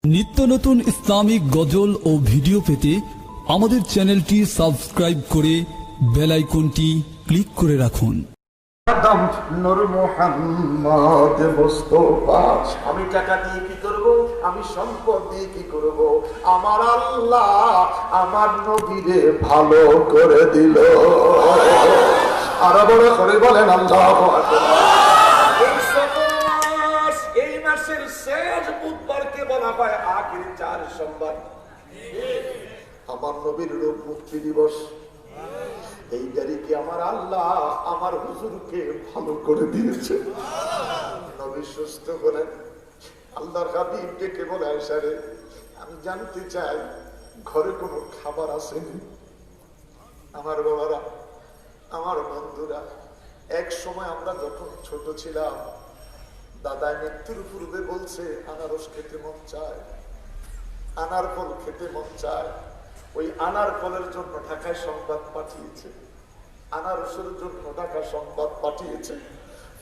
নিত্য নতুন ইসলামিক গজল ও ভিডিও পেতে আমাদের চ্যানেলটি সাবস্ক্রাইব করে বেল আইকনটি ক্লিক করে রাখুন। নূর মুহাম্মদ মুস্তাফা। আমি টাকা দিয়ে কি করব, আমি সম্পদ দিয়ে কি করব, আমার আল্লাহ আমার নবীরে ভালো করে দিল। আর বড় করে বলেন আল্লাহু আকবার। এই মাসের শেষ বুধবারকে বলা হয় আখির 4 সোমবার, আমার নবীর রূপ মুক্তি দিবস। এই তারিখে আমার আল্লাহ আমার হুজুরকে ভালো করে দিয়েছে, নবী সুস্থ করেন। আল্লাহর হাবিব ডেকে বলে, আয়েশা রে, আমি জানতে চাই ঘরে কোনো খাবার আসেনি? আমার বাবারা, আমার বন্ধুরা, এক সময় আমরা যখন ছোট ছিলাম, দাদা মৃত্যুর পূর্বে বলছে আনারস খেতে মন চায়, আনার ফল খেতে মন চায়। ওই আনার ফলের জন্য ঢাকায় সংবাদ পাঠিয়েছে, আনারসের জন্য ঢাকা সংবাদ পাঠিয়েছে।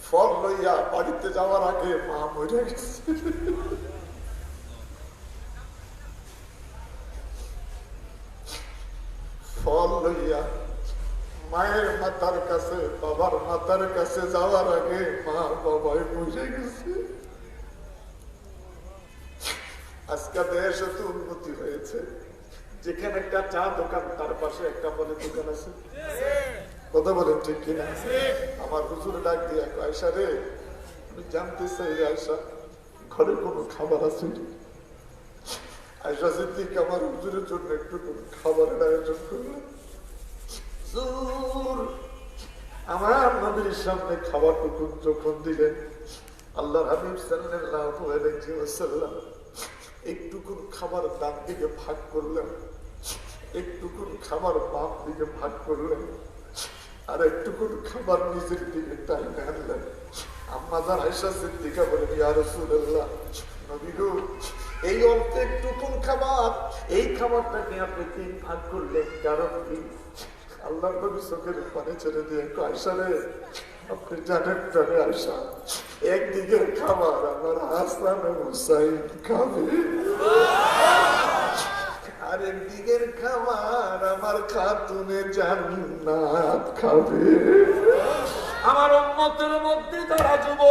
ফল লইয়া বাড়িতে যাওয়ার আগে মা মরে গেছে। ফল লইয়া মায়ের মাথার কাছে, বাবার মাথার কাছে যাওয়ার আগে মা বাবাই মরে গেছে। আজকে দেশ এত উন্নতি হয়েছে, যেখানে একটা চা দোকান তার পাশে একটা ফলের দোকান আছে। কথা বলেন ঠিক কিনা? আমার হুজুর ডাক দিয়ে, আয়েশা রে, আমি জানতে চাই আয়েশা ঘরে কোনো খাবার আছে? আয়েশা সিদ্দিক আমার হুজুরের জন্য একটু কোনো খাবারের আয়োজন করলেন। আমার নবীর সামনে খাবারটুকু যখন দিলেন, আল্লাহর হাবিব সাল্লাল্লাহু আলাইহি ওয়াসাল্লাম একটুকুন খাবার ডান দিকে ভাগ করলেন, একটুকুন খাবার বাম দিকে ভাগ করলেন, আর একটুকুন খাবার নিজের দিকে টাইনে আনলেন। আম্মা জান আয়েশা সিদ্দিকা বলেন, ইয়া রাসূলুল্লাহ, নবী গো, এই অল্প একটুকুন খাবার, এই খাবারটাকে আপনি 3 ভাগ করলেন, কারণ কি? আল্লাহর নবী চোখের পানি ছেড়ে দিয়ে, আয়েশা রে, আপনি জানেন জানে আয়েশা, একদিকে খাবার আমার হাসান হুসাইন খাবে, আর একদিকের খাবার আমার খাতুনে জান্নাত খাবে। আমার উম্মতের মধ্যে যারা যুবক,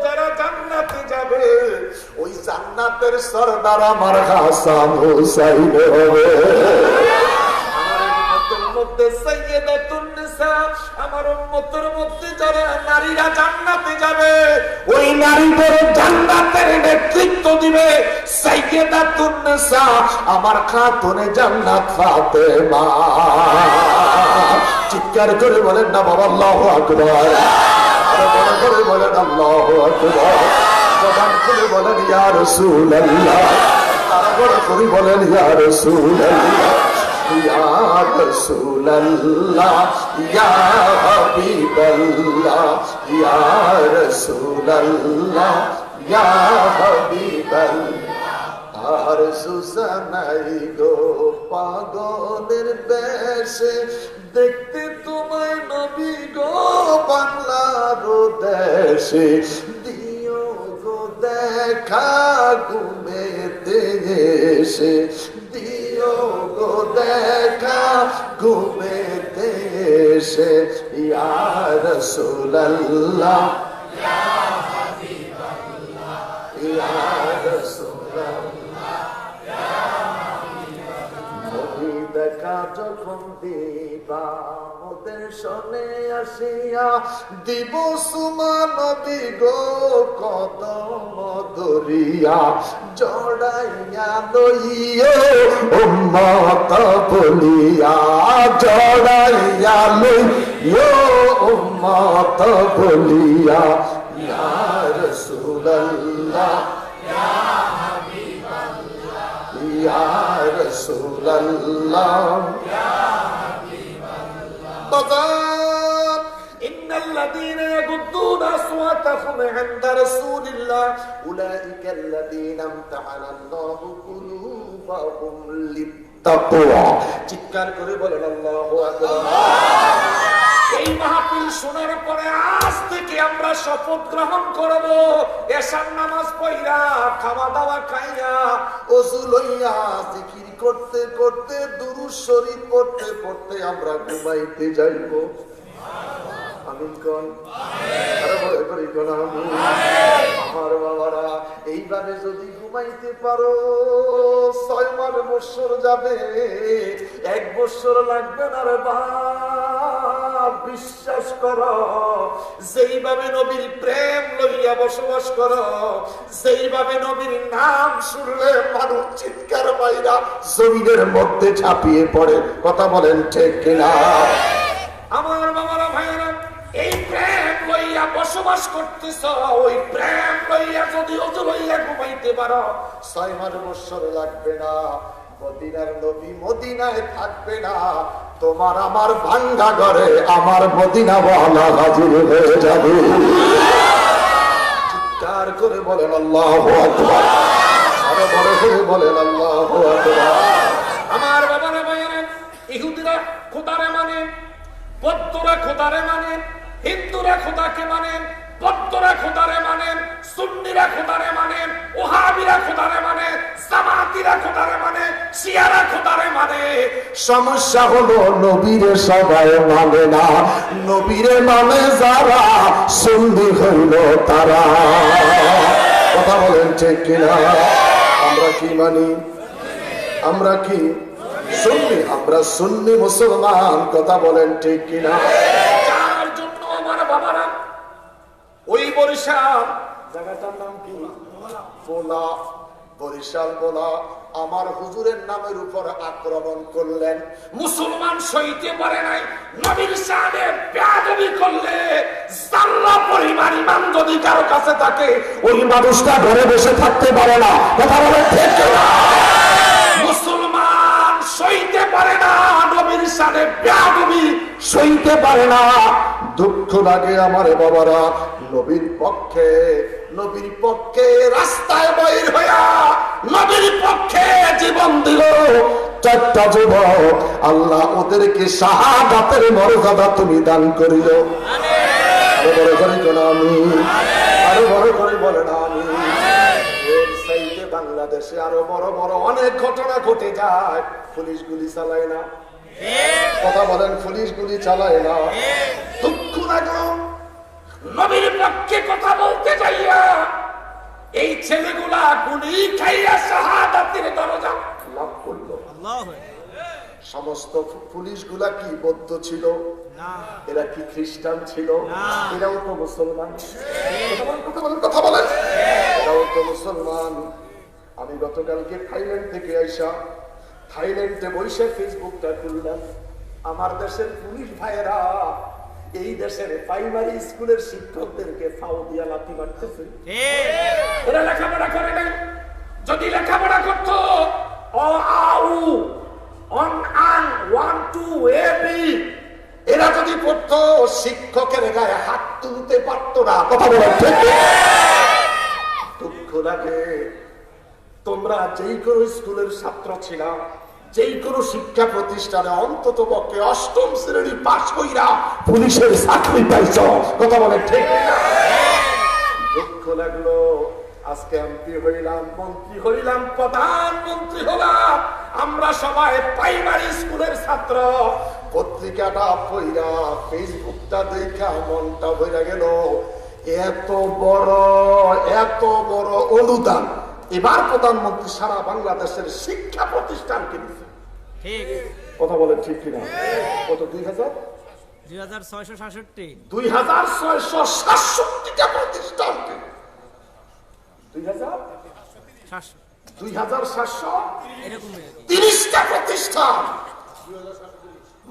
যারা জান্নাতে যাবে, ওই জান্নাতের সরদার আমার হাসান হুসাইন হবে। আমার উম্মতের মধ্যে যারা নারীরা জান্নাতে যাবে, ওই নারীদের জান্নাতের নেতৃত্ব দিবে সাইয়্যিদাতুন নিসা, আমার খাতুনে জান্নাত ফাতেমা। চিৎকার করে বলেন না বাবা আল্লাহু আকবার, আরো বড় করে বলেন আল্লাহু আকবার, জবান খুলে বলেন ইয়া রাসূলুল্লাহ, আরো বড় করে বলেন ইয়া রাসূলুল্লাহ, ইয়া রাসূলুল্লাহ, ইয়া হাবিবাল্লাহ, ইয়া রাসূলুল্লাহ, ইয়া হাবিবাল্লাহ। আর সুসানাই গো পাগলের বেশে, দেখতে তোমায় নবী গো বাংলার দেশে, দিও গো দেখা ঘুমেতে এসে, দিও গো দেখা ঘুমেতে এসে, ইয়া রাসূলুল্লাহ, ইয়া হাবিবাল্লাহ, ইয়া রাসূলুল্লাহ, ইয়া হাবিবাল্লাহ। নবী দেখা যখন দিবা ওদের শোনে আসিয়া, দিব সুমা নবী গো কদম ধরিয়া, জড়াইয়া লইও উম্মত বলিয়া, জড়াইয়া লইও উম্মত বলিয়া, ইয়া রাসূলুল্লাহ, ইয়া হাবিবাল্লাহ, ইয়া রাসূলুল্লাহ, ইয়া হাবিবাল্লাহ। ইন্নাল্লাযীনা ইয়াগুদ্দুনা আসওয়াতাহুম ইনদা রাসূলিল্লাহ উলাইকা আল্লাযীনা ইমতাহানাল্লাহু কুলুবাহুম লিত্তাকওয়া। চিৎকার করে বলেন আল্লাহু আকবার। এই মাহফিল শোনার পরে আজ থেকে আমরা শপথ গ্রহণ করব, এশার নামাজ পড়া, খাওয়া দাওয়া খাইয়া, ওযু লইয়া, জিকির করতে করতে, দুরূদ শরীফ পড়তে পড়তে আমরা ঘুমাইতে যাইব। আমিন কোন? আরে বলে করি কোন আমিন? আমার বাবারা, এইভাবে যদি ঘুমাইতে পারো 6 বছর যাবে, 1 বছর লাগবে না রে বাপ। বিশ্বাস করো, যেইভাবে নবীর প্রেম লইয়া বসবাস করো, যেইভাবে নবীর নাম শুনলে মানুষ চিৎকার মাইরা জমিনের মধ্যে ঝাঁপিয়ে পড়ে। কথা বলেন ঠিক কিনা? আমার বাবারা, ভাইরা, এই প্রেম লইয়া বসবাস করতেছ, ওই প্রেম লইয়া যদি ওযু লইয়া ঘুমাইতে পারো 6 বছর লাগবে না। মদিনার নবী মদিনায় থাকবে না, তোমার আমার ভাঙ্গা ঘরে আমার মদিনা ওয়ালা হাজির হয়ে যাবে। চিৎকার করে বলেন আল্লাহু আকবার। আরো বড় করে বলেন আল্লাহু আকবার। আমার বাবারা, ভাইরা, ইহুদিরা খোদারে মানে, বৌদ্ধরা খোদারে মানে, হিন্দুরা খোদাকে মানেন, বৌদ্ধরা খোদারে মানেন, সুন্নিরা খোদারে মানেন, ওহাবিরা খোদারে মানে, জামাতিরা খোদারে মানে, শিয়ারা খোদারে মানে। সমস্যা হলো নবীরে সবাই মানে না, নবীরে মানে যারা, সুন্নি হইল তারা। কথা বলেন ঠিক কিনা? আমরা কি মানি? আমরা কি সুন্নি? আমরা সুন্নি মুসলমান। কথা বলেন ঠিক কিনা? বাবারা, ওই বরিশাল জায়গাটার নাম কি? বোলা। বরিশাল বোলা আমার হুজুরের নামের উপর আক্রমণ করলেন, মুসলমান সইতে পারে নাই। নবীর সামনে বেয়াদবি করলে জাল্লা পরিমাণ ইমান যদি কারো কাছে থাকে, ওই মানুষটা ঘরে বসে থাকতে পারে না। কথা বলে ঠিক না? মুসলমান সইতে পারে না, নবীর সামনে বেয়াদবি সইতে পারে না। দুঃখ লাগে আমার বাবারা, নবীর পক্ষে রাস্তায় বাইর হইয়া নবীর পক্ষে জীবন দিল 4টা যুবক। আল্লাহ ওদেরকে শাহাদাতের মর্যাদা তুমি দান করিও। আরো বড় করে বলেন আমিন। আরো বড় করে বলেন আমিন। এর চাইতে বাংলাদেশে আরো বড় বড় অনেক ঘটনা ঘটে যায়। পুলিশ গুলি চালায় না। কথা বলেন, পুলিশ গুলি চালায় না। দুঃখ লাগলো, নবীর পক্ষে কথা বলতে যাইয়া এই ছেলেগুলা গুলি খাইয়া শাহাদাতের দরজা লাভ করলো। সমস্ত পুলিশ গুলা কি বৌদ্ধ ছিল? এরা কি খ্রিস্টান ছিল? এরাও তো মুসলমান। কথা বলেন, এরাও তো মুসলমান। আমি গতকালকে থাইল্যান্ড থেকে আইসা থাইল্যান্ডে বসে ফেসবুকটা খুললাম। আমার দেশের পুলিশ ভাইয়েরা এই দেশের প্রাইমারি স্কুলের শিক্ষকদেরকে ফাও দিয়া লাথি মারতেছে। এরা লেখাপড়া করে নাই। যদি লেখাপড়া করতো, অ আ উ অন আন 1 2 এ বি এরা যদি পড়তো, শিক্ষকের গায়ে হাত তুলতে পারতো না। কথা বলে ঠিক? দুঃখ লাগে, তোমরা যেই কোনো স্কুলের ছাত্র ছিলা, যেই কোনো শিক্ষা প্রতিষ্ঠানে অন্তত পক্ষে 8ম শ্রেণী পাস কইরা পুলিশের চাকরি পাইছ। কথা বলে ঠিক? দুঃখ লাগলো, আজকে এমপি হইলাম, মন্ত্রী হইলাম, প্রধানমন্ত্রী হলাম, আমরা সবাই প্রাইমারি স্কুলের ছাত্র। পত্রিকাটা পড়া, ফেসবুকটা দেখা মনটা ভরে গেল। এত বড় অনুদান এবার প্রধানমন্ত্রী সারা বাংলাদেশের শিক্ষা প্রতিষ্ঠানকে দিচ্ছে। কথা বলেন ঠিক কিনা? কত? 2667টা প্রতিষ্ঠানকে, 2730টা প্রতিষ্ঠান।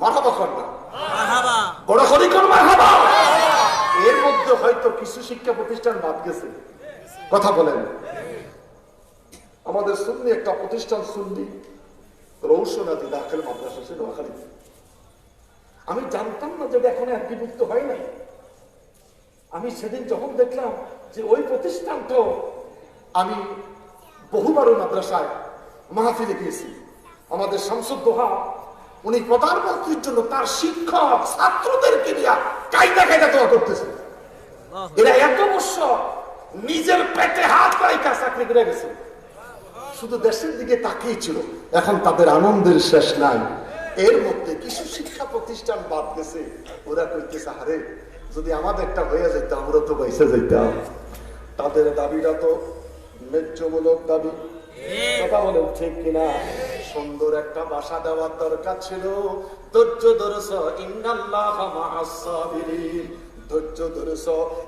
মারহাবা কর না, বড় করি কর মারহাবা। এর মধ্যে হয়তো কিছু শিক্ষা প্রতিষ্ঠান বাদ গেছে। কথা বলেন, আমাদের সুন্নি একটা প্রতিষ্ঠান, সুন্নি রৌশনাদি দাখিল মাদ্রাসা ছিল নোয়াখালীতে। আমি জানতাম না যে এখন একীভূত হয় নাই। আমি সেদিন যখন দেখলাম যে ওই প্রতিষ্ঠানটা, আমি বহুবার ওই মাদ্রাসায় মাহফিলে গিয়েছি। আমাদের শামসুদ্দোহা উনি প্রধানমন্ত্রীর জন্য তার শিক্ষক ছাত্রদেরকে নিয়ে কায়দা কায়দা দোয়া করতেছে। এরা এত বছর নিজের পেটে হাত রাইখা চাকরি করে গেছে, শুধু দেশের দিকে তাকিয়ে ছিল। এখন তাদের আনন্দের শেষ নাই। এর মধ্যে কিছু শিক্ষা প্রতিষ্ঠান বাদ গেছে। ওরা কইতেছে, আরে যদি আমাদেরটা হয়ে যেত আমরা তো বাইসে যেতাম। তাদের দাবিটা তো ন্যায্যমূলক দাবি, কথা বলেন ঠিক কিনা? সুন্দর একটা বাসা দেওয়ার দরকার ছিল। ধৈর্য ধরেছ, ইন্নাল্লাহা মাআস সাবিরিন। ধৈর্য ধরেছ,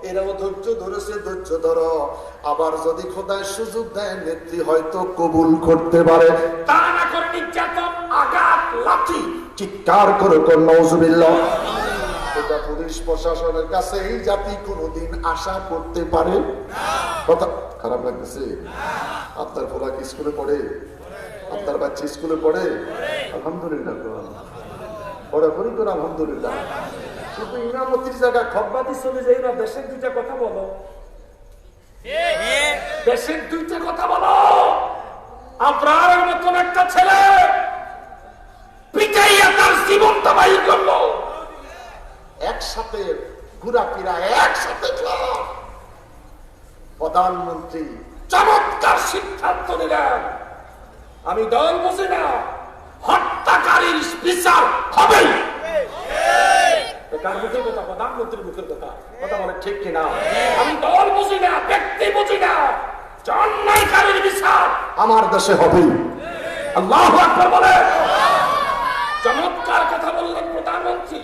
এরাও ধৈর্য ধরেছে, ধৈর্য ধরো। আবার যদি খোদায় সুযোগ দেয়, নেত্রী হয়তো কবুল করতে পারে। তা না করে নির্যাতন, আঘাত, লাঠি, চিৎকার করে নাউজুবিল্লাহ। এটা পুলিশ প্রশাসনের কাছে এই জাতি কোনোদিন আশা করতে পারে? কথা খারাপ লাগতেছে? আপনার পোলা কি স্কুলে পড়ে? আপনার বাচ্চা স্কুলে পড়ে? আলহামদুলিল্লাহ, পড়াপড়ি করে আলহামদুলিল্লাহ। শুধু ইমামতির জায়গা খব্বাতি চলে যাই না। দেশের দুইটা কথা বলো, দেশের দুইটা কথা বলো। আপনার মতন একটা ছেলে পিটাইয়া তার জীবনটা বাহির করলো, একসাথে ঘোরাফেরা, একসাথে ক্লাব। প্রধানমন্ত্রী চমৎকার সিদ্ধান্ত নিলেন, আমি দল বুঝি না, হত্যাকারীর বিচার হবে। কার মুখের কথা? প্রধানমন্ত্রীর মুখের কথা। কথা বলে ঠিক কিনা? আমি দল বুঝি না, ব্যক্তি বুঝি না, অন্যায়কারীর বিচার আমার দেশে হবে। আল্লাহু আকবার বলে। চমৎকার কথা বললেন প্রধানমন্ত্রী।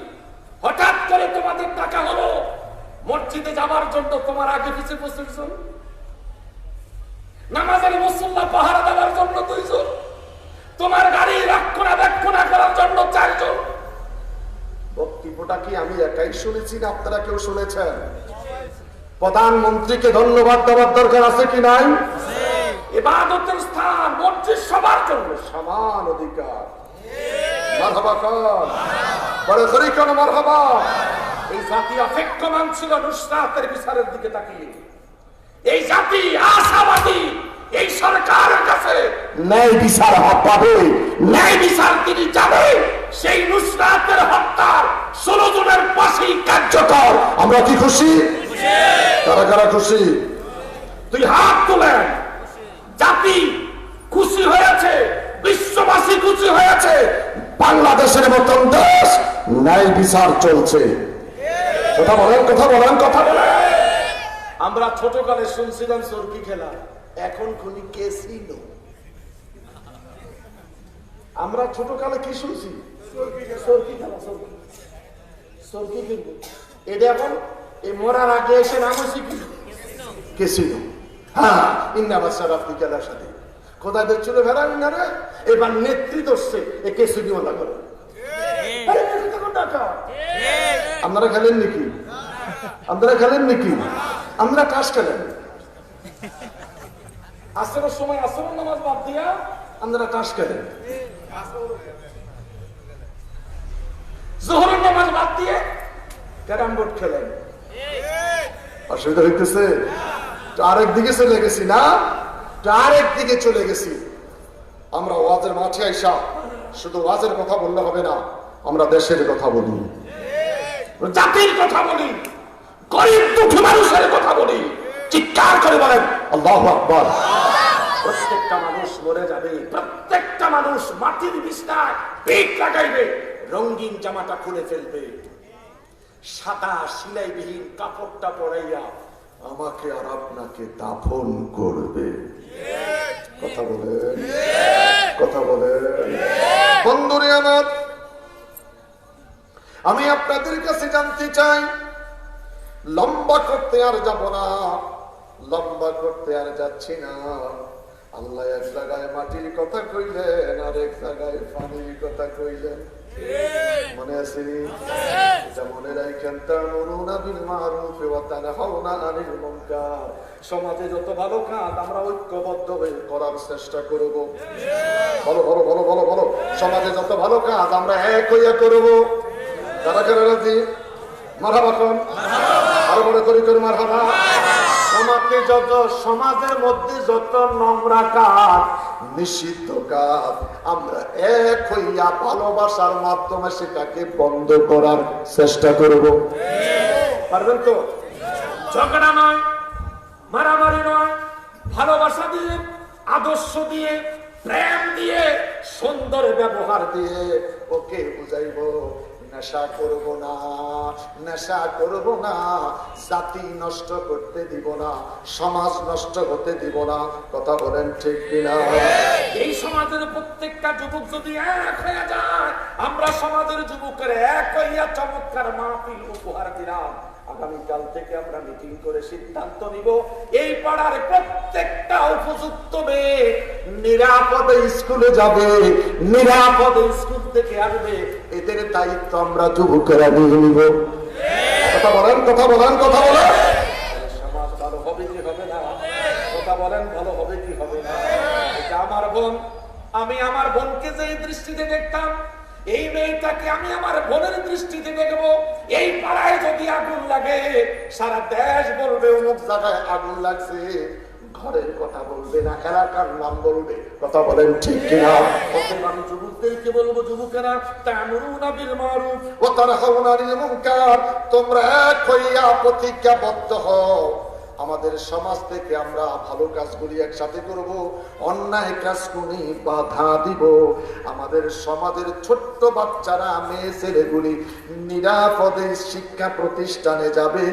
হঠাৎ করে তোমাদের টাকা হলো মসজিদে যাবার জন্য, তোমার আগে পিছিয়ে বসেছেন। নামাজের মুসল্লা পাহারা দেওয়ার জন্য 2 জন, তোমার গাড়ি রক্ষণাবেক্ষণ করার জন্য 4 জন। বক্তব্যটা কি আমি একাই শুনেছি না আপনারা কেউ শুনেছেন? প্রধানমন্ত্রীকে ধন্যবাদ দেওয়ার দরকার আছে কি নাই? ইবাদতের স্থান মসজিদ সবার জন্য সমান অধিকার। মারহাবা কর, বড় জোরে কোন মারহাবা। এই জাতি অপেক্ষমান ছিল নুসরাতের বিচারের দিকে তাকিয়ে। এই জাতি আশাবাদী, এই সরকারের কাছে ন্যায় বিচার পাবে। ন্যায় বিচার তিনি জানেন। সেই নুসরাতের হত্যার 16 জনের ফাঁসি কার্যকর। আমরা কি খুশি? কারা কারা খুশি? তুই হাত তোলেন। জাতি খুশি হয়েছে, বিশ্ববাসী খুশি হয়েছে। বাংলাদেশের মতন দেশ ন্যায় বিচার চলছে। কথা বলেন, কথা বলেন, কথা বলেন। আমরা ছোটকালে শুনছিলাম চরকি খেলা, এখন খুনি ক্যাসিনো। আমরা ছোটকালে কি শুনছি? চরকি খেলা, চরকি খেলবো। এটা এখন এই মরার আগে এসে নাম হয়েছে কি? ক্যাসিনো। হ্যাঁ, ইন্নাবাসার আপনি খেলার সাথে খোদাদের চলে ভেড়ান না রে। এবার নেত্রী দোষে এ ক্যাসিনোওয়ালা করে। আপনারা খেলেন নাকি? আপনারা খেলেন নাকি? আমরা টাস খেলেন। আসরের সময় আসরের নামাজ বাদ দিয়া আপনারা টাস খেলেন। জোহরের নামাজ বাদ দিয়ে ক্যারাম বোর্ড খেলেন। অসুবিধা হইতেছে? আরেক দিকে চলে গেছি না, আরেক দিকে চলে গেছি। আমরা ওয়াজের মাঠে আইসা শুধু ওয়াজের কথা বললে হবে না, আমরা দেশের কথা বলি, জাতির কথা বলি, গরিব দুঃখী মানুষের কথা বলি। চিৎকার করে বলেন আল্লাহু আকবার। প্রত্যেকটা মানুষ মরে যাবে, প্রত্যেকটা মানুষ মাটির বিছানায় পিঠ লাগাইবে, রঙিন জামাটা খুলে ফেলবে, সাদা সিলাইবিহীন কাপড়টা পরাইয়া আমাকে আর আপনাকে দাফন করবে। কথা বলেন, কথা বলেন। বন্ধুরে আমার, আমি আপনাদের কাছে জানতে চাই, লম্বা করতে আর যাব না, লম্বা করতে আর যাচ্ছি না। আল্লাহ এক জায়গায় মাটির কথা কইলেন, আর এক জায়গায় পানির কথা কইলেন। মনে আছে? এটা মনে রাখেন। তা'মুরুনা বিল মা'রুফ ওয়া তানহাউনা আনিল মুনকার। সমাজে যত ভালো কাজ আমরা ঐক্যবদ্ধ হয়ে করার চেষ্টা করব। বলো বলো বলো বলো বলো। সমাজে যত ভালো কাজ আমরা এক হইয়া করব। কারা কারা রাজি? মারহাবা কোন? আরো বড় করে মারহাবা। সমাজের মধ্যে যত নোংরা কাজ, নিষিদ্ধ কাজ, আমরা এক হইয়া ভালোবাসার মাধ্যমে সেটাকে বন্ধ করার চেষ্টা করব। পারবেন তো? ঝগড়া নয়, মারামারি নয়, ভালোবাসা দিয়ে, আদর্শ দিয়ে, প্রেম দিয়ে, সুন্দর ব্যবহার দিয়ে ওকে বুঝাইব নেশা করব না, নেশা করব না, জাতি নষ্ট করতে দিব না, সমাজ নষ্ট হতে দিব না। কথা বলেন ঠিক কিনা? এই সমাজের প্রত্যেকটা যুবক যদি এক হয়ে যায়, আমরা সমাজের যুবকের এক হইয়া চমৎকার মাহফিল উপহার দিলাম। আগামীকাল থেকে আমরা মিটিং করে সিদ্ধান্ত নিব, এই পাড়ার প্রত্যেকটা উপযুক্ত মেয়ে নিরাপদে স্কুলে যাবে, নিরাপদে স্কুল থেকে আসবে। এদের দায়িত্ব আমরা যুবকেরা নিয়ে নিব। কথা বলেন, কথা বলেন, কথা বলেন। সমাজ ভালো হবে কি হবে না? কথা বলেন, ভালো হবে কি হবে না? এটা আমার বোন, আমি আমার বোনকে যে দৃষ্টিতে দেখতাম, এই মেয়েটাকে আমি আমার বোনের দৃষ্টিতে দেখবো। এই পাড়ায় যদি আগুন লাগে, সারা দেশ বলবে অমুক জায়গায় আগুন লাগছে। ঘরের কথা বলবে না, এলাকার নাম বলবে। কথা বলেন ঠিক কিনা? আমি যুবকদেরকে বলবো, যুবকেরা তা'মুরুনা বিল মারুফ ওয়া তানহাউনা আনিল মুনকার, তোমরা এক হইয়া প্রতিজ্ঞাবদ্ধ হও, আমাদের সমাজ থেকে আমরা ভালো কাজগুলি একসাথে করব, অন্যায় কাজগুলি বাধা দিব। আমাদের সমাজের ছোট্ট বাচ্চারা, মেয়ে ছেলেগুলি নিরাপদে শিক্ষা প্রতিষ্ঠানে যাবে,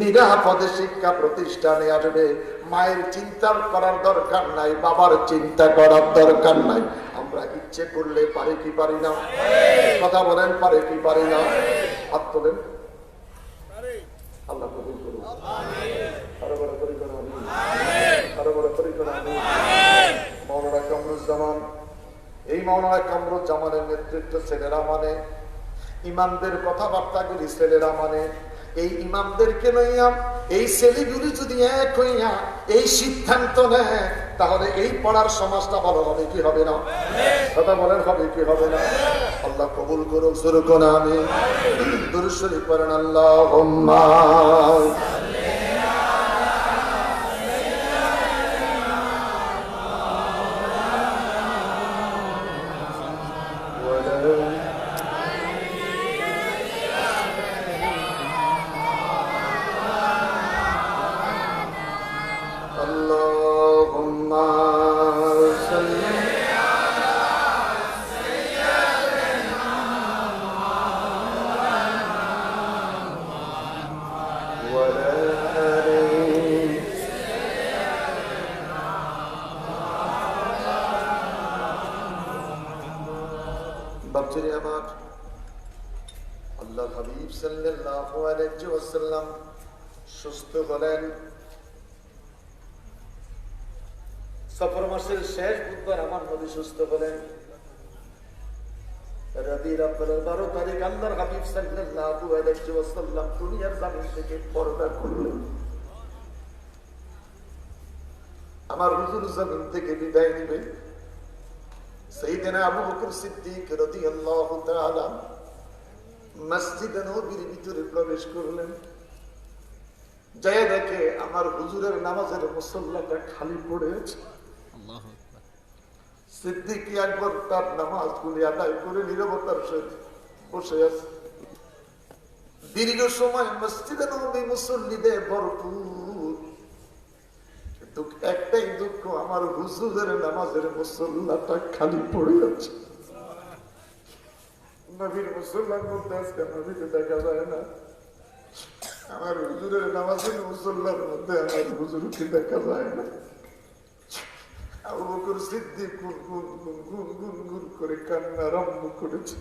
নিরাপদে শিক্ষা প্রতিষ্ঠানে আসবে। মায়ের চিন্তা করার দরকার নাই, বাবার চিন্তা করার দরকার নাই। আমরা ইচ্ছে করলে পারি কি পারি না? কথা বলেন, পারে কি পারি না? হাত তোলেন। আল্লাহ কবুল করুন। আরো বড় পরিকল্পনা আমিন, আরো বড় পরিকল্পনা আমিন। মাওলানা কামরুজ্জামান, এই মাওলানা কামরুজ্জামানের নেতৃত্ব ছেলেরা মানে, ইমামদের কথাবার্তাগুলি ছেলেরা মানে। এই ইমামদেরকে লইয়া এই ছেলেগুলি যদি এক হইয়া এই সিদ্ধান্ত নেয়, তাহলে এই পড়ার সমাজটা ভালো হবে কি হবে না? কথা বলেন, হবে কি হবে না? আল্লাহ কবুল করুক। সুরকুন আমিন। দুরূদ শরীফ পড়েন। আল্লাহুম্মা সুস্থ হলেন। সফর মাসের শেষ বুধবার আমার নবী সুস্থ হলেন। রবিউল আউয়ালের 12 তারিখ আল্লাহর হাবিব সাল্লাল্লাহু আলাইহি ওয়াসাল্লাম দুনিয়ার জমিন থেকে পর্দা করলেন। আমার হুজুর জমিন থেকে বিদায় নেবেন। সাইয়েদনা আবু বকর সিদ্দিক রাদিয়াল্লাহু তাআলা মসজিদে নববীর ভিতরে প্রবেশ করলেন। যায় দেখে আমার হুজুরের নামাজের মুসল্লাটা খালি পড়ে আছে। সিদ্দিক আকবর তার নামাজগুলি আদায় করে নীরবতার সহিত বসে আছে। দীর্ঘ সময় মসজিদে নববী মুসল্লিদের ভরপুর, কিন্তু একটাই দুঃখ, আমার হুজুরের নামাজের মুসল্লাটা খালি পড়ে আছে। নবীর মুসল্লার মধ্যে আজকে নবীকে দেখা যায় না। আমার হুজুরের নামাজের মুসল্লার মধ্যে আমার হুজুরকে দেখা যায় না। আবু বকর সিদ্দিক গুনগুন করে কান্না আরম্ভ করেছে।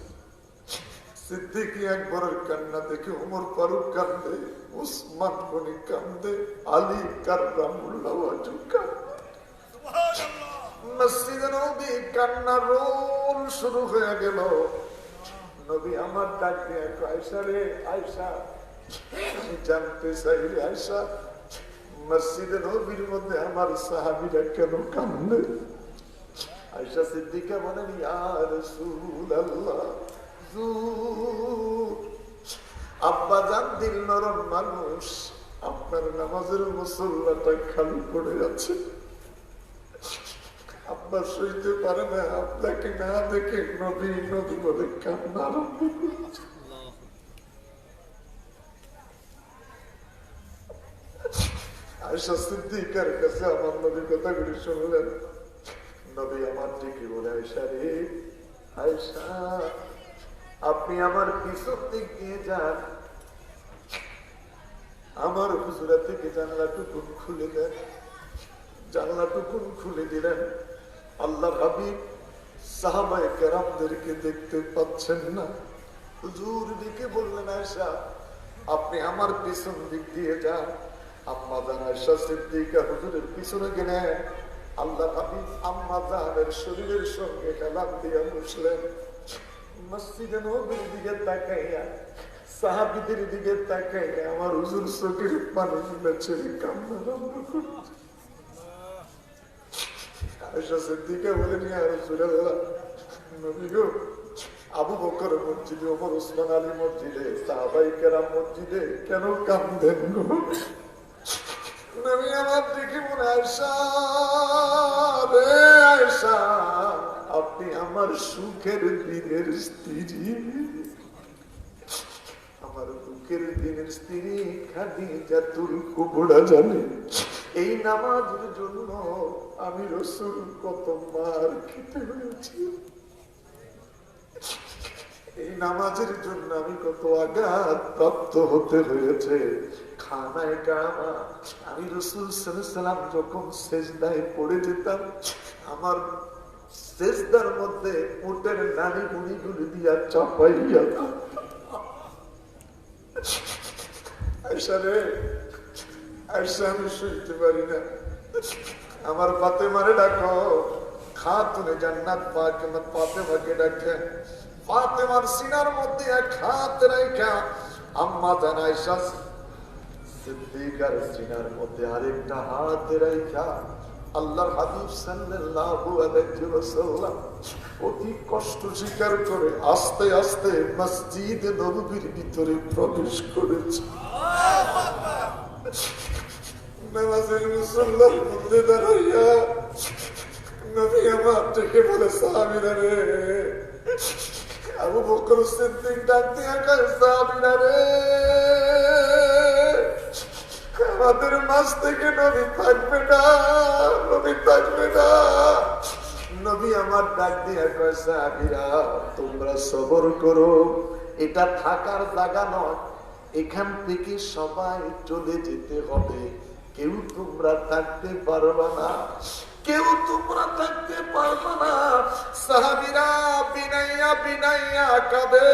সিদ্দিক আকবরের কান্না দেখে ওমর ফারুক কান্দে, উসমান গনি কান্দে, আলী কাররামুল্লাহ ওয়াজহু কান্দে। মসজিদে নববী কান্নার রোল শুরু হয়ে গেল। নবী আমার ডাক দিয়ে, আয়েশা রে আয়েশা, আমি জানতে চাই রে আয়েশা, মসজিদে নববীর মধ্যে আমার সাহাবীরা কেন কান্দে? আয়েশা সিদ্দিকা বলেন, ইয়া রাসূলুল্লাহ, আব্বা জান দিল নরম মানুষ, আপনার নামাজের মুসল্লাটা খালি পড়ে যাচ্ছে, আপনার সইতে পারে না, আপনাকে না দেখে নবী নবী বলে কান্না আরম্ভ করেছে। আয়েশা সিদ্দিকার কাছে আমার নবী কথাগুলি শুনলেন। নবী আমার দিকে বলে, আয়েশা রে আয়েশা, আপনি আমার পিছন দিক দিয়ে যান, আমার হুজুরা থেকে জানলাটুকুন খুলে দেন। জানলাটুকুন খুলে দিলেন। আল্লাহর হাবিব সাহাবায়ে কেরামদেরকে দেখতে পাচ্ছেন না। হুজুর দিকে বললেন, আয়েশা আপনি আমার পিছন দিক দিয়ে যান। আম্মা জান আয়েশা সিদ্দিকা হুজুরের পিছনে গেলেন। আল্লাহর হাবিব আম্মা জানের শরীরের সঙ্গে হেলান দিয়ে বসলেন। মসজিদে নববীর দিকে তাকাইয়া, সাহাবীদের দিকে তাকাইয়া আমার হুজুর চোখের পানি গুলো ছেড়ে কান্না আরম্ভ করেছে। আয়েশা সিদ্দিকা বলেন, ইয়া রাসূলুল্লাহ, নবী গো, আবু বকর মসজিদে, ওমর ওসমান আলী মসজিদে, সাহাবায়ে কেরাম মসজিদে, কেন কাঁদেন গো? নবী আমার দিকে বলে, আয়েশা রে আয়েশা, আপনি আমার সুখের দিনের স্ত্রী, আমার দুঃখের দিনের স্ত্রী খাদিজাতুল কুবরা জানে এই নামাজের জন্য আমি রাসূল কত মার খেতে হয়েছি, এই নামাজের জন্য আমি কত আঘাত প্রাপ্ত হতে হয়েছে। খানায় কাবা আমি রাসূল সাল্লাল্লাহু আলাইহি সাল্লাম যখন সেজদায় পড়ে যেতাম, আমার সেজদার মধ্যে উটের নানি গুলি দিয়া চাপাইয়া আয়েশা রে আয়েশা, আমি শুনতে পারি না, আমার ফাতেমারে ডাকো। খাতুনে জান্নাত ফাতেমাকে ডাকে। ফাতেমার সিনার মধ্যে এক হাত রাখা আম্মা জান আয়েশা সিদ্দিকার সিনার মধ্যে আরেকটা হাত রাখা আল্লাহর হাবিব সাল্লাল্লাহু আলাইহি ওয়াসাল্লাম অতি কষ্ট স্বীকার করে আস্তে আস্তে মসজিদে নববীর ভিতরে প্রবেশ করেছে। নামাজের মুসল্লার মধ্যে দাঁড়াইয়া নবী আমার ডেকে বলে, সাহাবীরা রে, আবু বকর সিদ্দিক ডাক দিয়া কয়, সাহাবীরা রে, আমাদের মাঝ থেকে নবী থাকবে না, নবী থাকবে না। নবী আমার ডাক দিয়া কয়, সাহাবীরা তোমরা সবর করো, এটা থাকার জায়গা নয়, এখান থেকে সবাই চলে যেতে হবে, কেউ তোমরা থাকতে পারবা না, কেউ তোমরা থাকতে পারবা না। সাহাবীরা বিনাইয়া বিনাইয়া কাঁদে।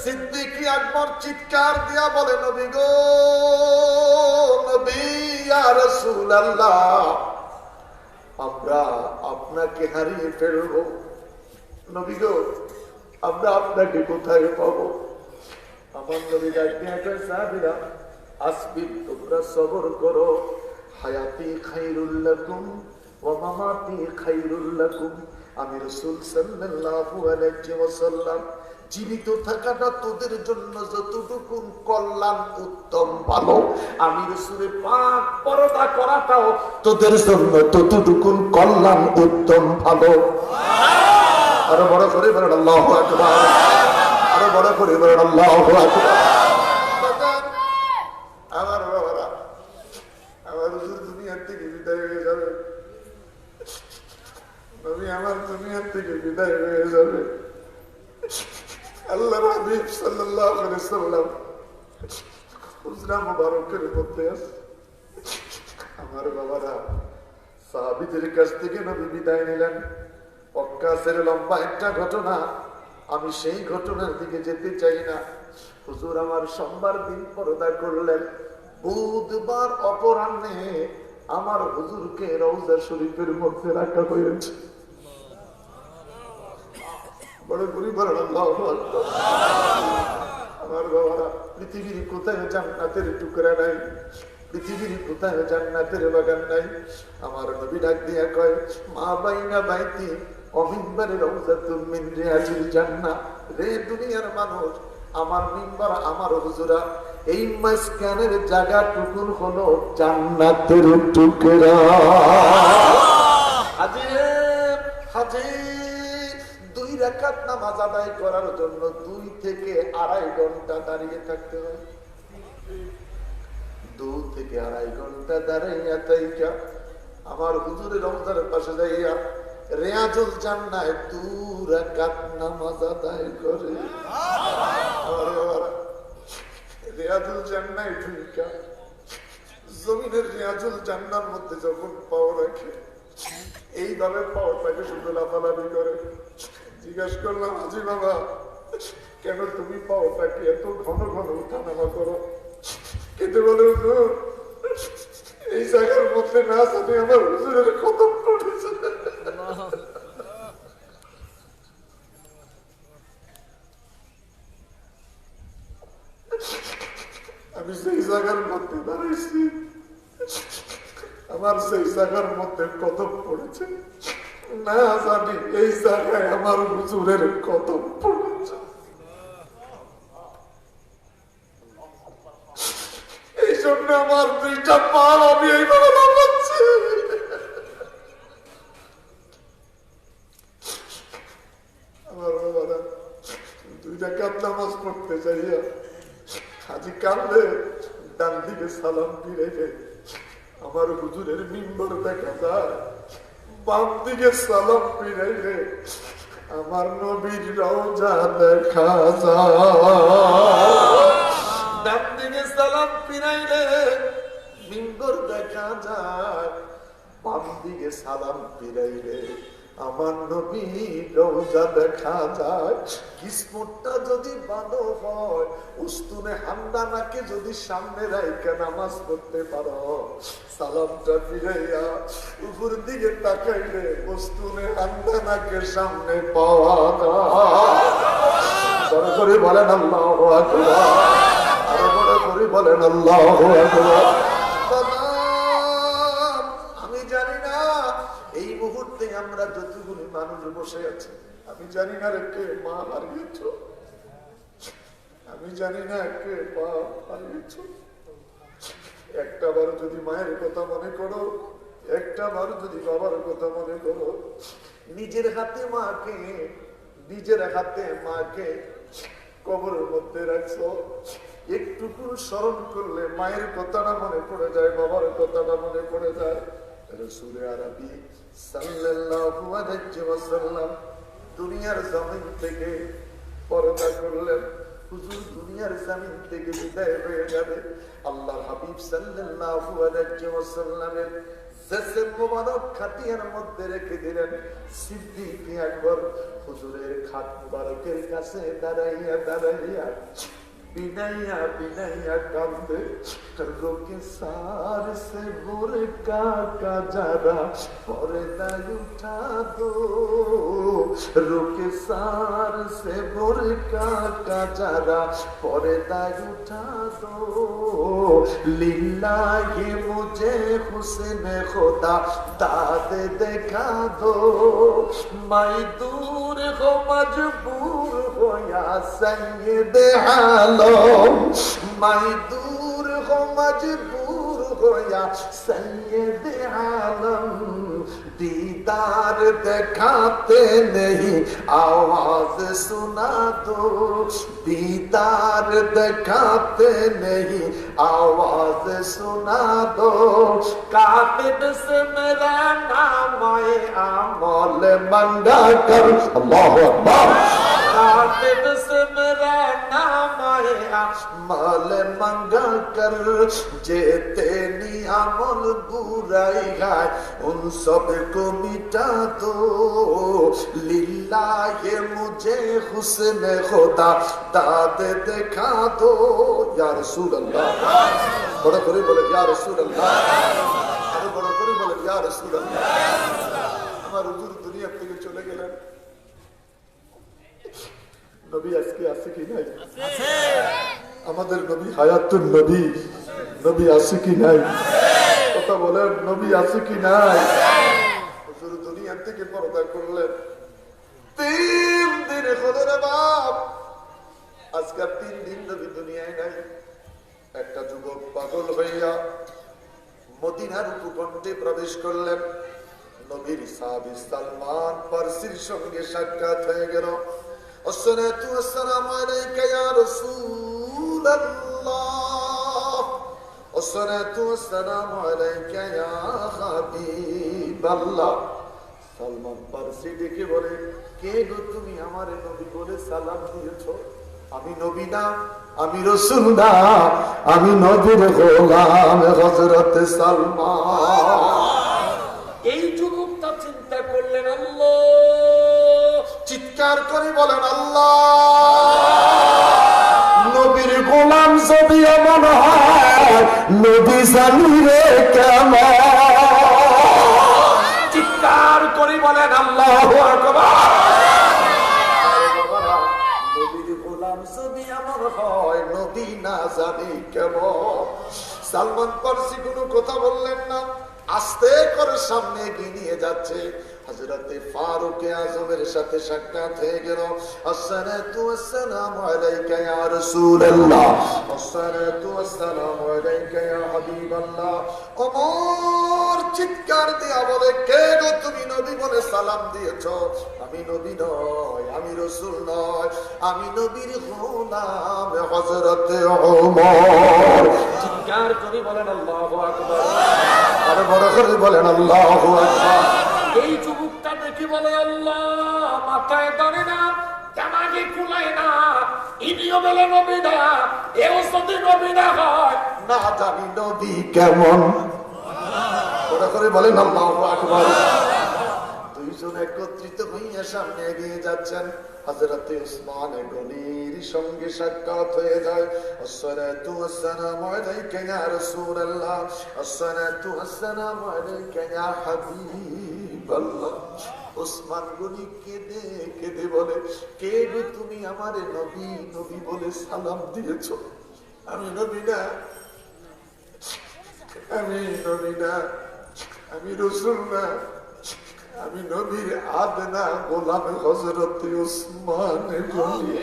সিদ্দিক আকবর চিৎকার দিয়া বলে, নবী গো, নবী ইয়া রাসূলুল্লাহ, আমরা আপনাকে হারিয়ে ফেলবো। নবী গো, আমরা আপনাকে কোথায় পাবো? আমার নবী ডাক দিয়া কয়, সাহাবীরা আসবির, তোমরা সবর করো, হায়াতি খায়রুল লাকুম ওয়া মামাতি খায়রুল লাকুম। আমি রাসূল সাল্লাল্লাহু আলাইহি ওয়াসাল্লাম জীবিত থাকাটা তোদের জন্য যতটুকু কল্যাণ উত্তম ভালো, আমি রাসূলের পাক পরদা করাটাও তোদের জন্য ততটুকু কল্যাণ উত্তম ভালো। আরো বড় করে বলেন আল্লাহু আকবার, আরো বড় করে বলেন আল্লাহু আকবার। আমার বাবারা, আমার হুজুর দুনিয়ার থেকে বিদায় হয়ে যাবে, নবী আমার দুনিয়ার থেকে বিদায় হয়ে যাবে। আল্লাহর হাবিব সাল্লাল্লাহু আলাইহি ওয়াসাল্লাম হুজরা মুবারকের মধ্যে আছে। আমার বাবারা, সাহাবীদের কাছ থেকে নবী বিদায় নিলেন। ওয়াক্কাসের লম্বা একটা ঘটনা, আমি সেই ঘটনার দিকে যেতে চাই না। হুজুর আমার সোমবার দিন পর্দা করলেন, বুধবার অপরাহ্নে আমার হুজুরকে রওজা শরীফের মধ্যে রাখা হয়েছে। বড় পরিবার আল্লাহু আকবার। আমার বাবারা, পৃথিবীর কোথায় জান্নাতের টুকরা নাই, পৃথিবীর কোথায় জান্নাতের বাগান নাই। আমার নবী ডাক দিয়া কয়, মা বাইনা বাইতি অমিনবারে রওজাতুম মিন রিয়াজিল জান্নাহ। রে দুনিয়ার মানুষ, আমার মিম্বার আমার হুজুরা এই মাঝখানের জায়গা টুকুন হলো জান্নাতের টুকরা। হাজি হাজি 2 রাকাত নামাজ আদায় করার জন্য 2 থেকে 2.5 ঘন্টা দাঁড়িয়ে থাকতে হয়। 2 থেকে 2.5 ঘন্টা দাঁড়াইয়া থাইকা আমার হুজুরের রওজার পাশে যাইয়া রিয়াজুল জান্নাতে 2 রাকাত নামাজ আদায় করে। রিয়াজুল জান্নাতে ঢুকা জমিনের রিয়াজুল জান্নার মধ্যে যখন পাও রাখে এইভাবে পাওটাকে শুধু লাফালাফি করে। জিজ্ঞাসা করলাম, হাজি বাবা কেন তুমি পাওটাকে এত ঘন ঘন উঠানামা করো? কিন্তু বলে, হুজুর এই জায়গার মধ্যে না জানি আমার হুজুরের কদম পড়েছে। আমি সেই জায়গার মধ্যে দাঁড়াইছি, আমার সেই জায়গার মধ্যে কদম পড়েছে না জানি এই জায়গায় আমার হুজুরের কদম পড়েছে। এই জন্য আমার 2টা পা আমি এইভাবে লাফাচ্ছি। আমার বাবারা 2 রাকাত নামাজ পড়তে চাইয়া হাজি কান্দে, ডান দিকে সালাম ফিরাইলে আমার হুজুরের মিম্বর দেখা যায়, বাম দিকে সালাম ফিরাইলে আমার নবীর রওজা দেখা যায়। ডান দিকে সালাম ফিরাইলে মিম্বর দেখা যায়, বাম দিকে সালাম ফিরাইলে আমার নবীর রওজা দেখা যায়। কিসমতটা যদি ভালো হয়, উস্তুনে হামদানাকে যদি সামনে রাইখা নামাজ পড়তে পারো, সালামটা ফিরাইয়া উপর দিকে তাকাইলে উস্তুনে হামদানাকে সামনে পাওয়া যায়। বড় করে বলেন আল্লাহু আকবার, আরো বড় করে বলেন আল্লাহু আকবার। আমি জানি না এই মুহূর্তে আমরা যতগুলি মানুষ বসে আছি, আমি জানি না রে কে মা হারিয়েছ, আমি জানি না কে বাপ হারিয়েছ। একটা বার যদি মায়ের কথা মনে করো, একটা বার যদি বাবার কথা মনে করো, নিজের হাতে মাকে কবরের মধ্যে রাখছো, একটুকু স্মরণ করলে মায়ের কথাটা মনে পড়ে যায়, বাবার কথাটা মনে পড়ে যায়। রাসূলে আরবি সাল্লাল্লাহু আলাইহি ওয়াসাল্লাম দুনিয়ার জমিন থেকে পরদা করলেন। হুজুর দুনিয়ার জমিন থেকে বিদায় হয়ে যাবে। আল্লাহ হাবিব সাল্লাল্লাহু আলাইহি ওয়াসাল্লামের জেসে মুবারক খাটিয়ার মধ্যে রেখে দিলেন। সিদ্দিক আকবর হুজুরের খাট মুবারকের কাছে দাঁড়াইয়া बिनैया बिनैया कांदे रोके सार से बुरका का जरा पर्दा उठा दो, रोके सार से बुरका का जरा पर्दा उठा दो, लिल्लाहि मुझे हुस्न खुदा दाद दिखा दो, मैं दूर हो मजबूर हो या सैयद हाल, मैं दूर हो मजबूर हो या सैयद आलम, दीदार दिखाते नहीं आवाज सुना दो, दीदार दिखाते नहीं आवाज सुना दो, कातिब से मेरा नाम आए आमोल मंगा कर, अल्लाहु अकबर, कातिब से मेरा नाम आए आमोल मंगा कर, जेते नियामल बुराई गाय उन सब को मिटा दो, लिल्लाहि मुझे हुस्न खुदा दाद दिखा दो, या रसूल अल्लाह, बड़ा करे बोले या रसूल अल्लाह, अरे बड़ा करे बोले या रसूल अल्लाह। আমার হুজুর দুনিয়া থেকে চলে গেলেন, নবী আজকে আছে কি নাই? আছে। আমাদের নবী হায়াতুন নবী, নবী আছে কি নাই? কথা বলেন, নবী আছে কি নাই? হুজুর দুনিয়া থেকে পর্দা করলেন 3 দিন। খোদার বাপ আজকে 3 দিন নবী দুনিয়ায় নাই। একটা যুবক পাগল হইয়া মদিনার উপকণ্ঠে প্রবেশ করলেন। নবীর সাহাবী সালমান ফারসির সঙ্গে সাক্ষাৎ হয়ে গেল। আসসালাতু ওয়াসসালামু আলাইকা ইয়া রাসূলুল্লাহ, আসসালাতু ওয়াসসালামু আলাইকা ইয়া হাবিবাল্লাহ। সালমান ফারসি ডেকে বলে, কে গো তুমি? আমারে নবী বলে সালাম দিয়েছো? আমি নবী না, আমি রাসূল না, আমি নবীর গোলাম হযরত সালমান। এই যুবকটা চিন্তা করলেন, আল্লাহ, চিৎকার করে বলেন আল্লাহ, নবীর গোলাম যদি এমন হয়, নবী জানি রে কেমন। চিৎকার করে বলেন আল্লাহু আকবার। নবীর গোলাম যদি এমন হয়, নবী না জানি কেমন। সালমান ফারসি কোনো কথা বললেন না, আস্তে করে সামনে এগিয়ে নিয়ে যাচ্ছে। হযরতে ফারুক আযমের সাথে সাক্ষাৎ হয়ে গেল। আসসালাতু ওয়াসসালামু আলাইকা ইয়া রাসূলুল্লাহ, আসসালাতু ওয়াসসালামু আলাইকা ইয়া হাবিবাল্লাহ। ওমর চিৎকার দিয়া বলে, কে গো তুমি? নবী বলে সালাম দিয়েছো? আমি নবী নয়, আমি রাসূল নয়, আমি নবীর গোলাম হযরতে ওমর। চিৎকার করে বলেন আল্লাহু আকবার। আরে বড় করে বলেন আল্লাহু আকবার। এই যুবকটা দেখি বলে, আল্লাহ, মাথায় ধরে না, জামাকে খুলায় না, ইনিও বলে নবী না, এও যদি নবী না হয়, না জানি নবী কেমন। বড় করে বলেন আল্লাহু আকবার। দুইজন একত্রিত হইয়া সামনে এগিয়ে যাচ্ছেন। হযরতে উসমান গনির সঙ্গে সাক্ষাৎ হয়ে যায়। আসসালাতু ওয়াসসালামু আলাইকা ইয়া রাসূলুল্লাহ, আসসালাতু ওয়াসসালামু আলাইকা ইয়া হাবিবাল্লাহ। উসমান গনি কেঁদে কেঁদে বলে, কে গো তুমি? আমারে নবী নবী বলে সালাম দিয়েছো? আমি নবী না, আমি নবী না, আমি রাসূল না, আমি নবীর আদনা গোলাম হযরত উসমান গনি।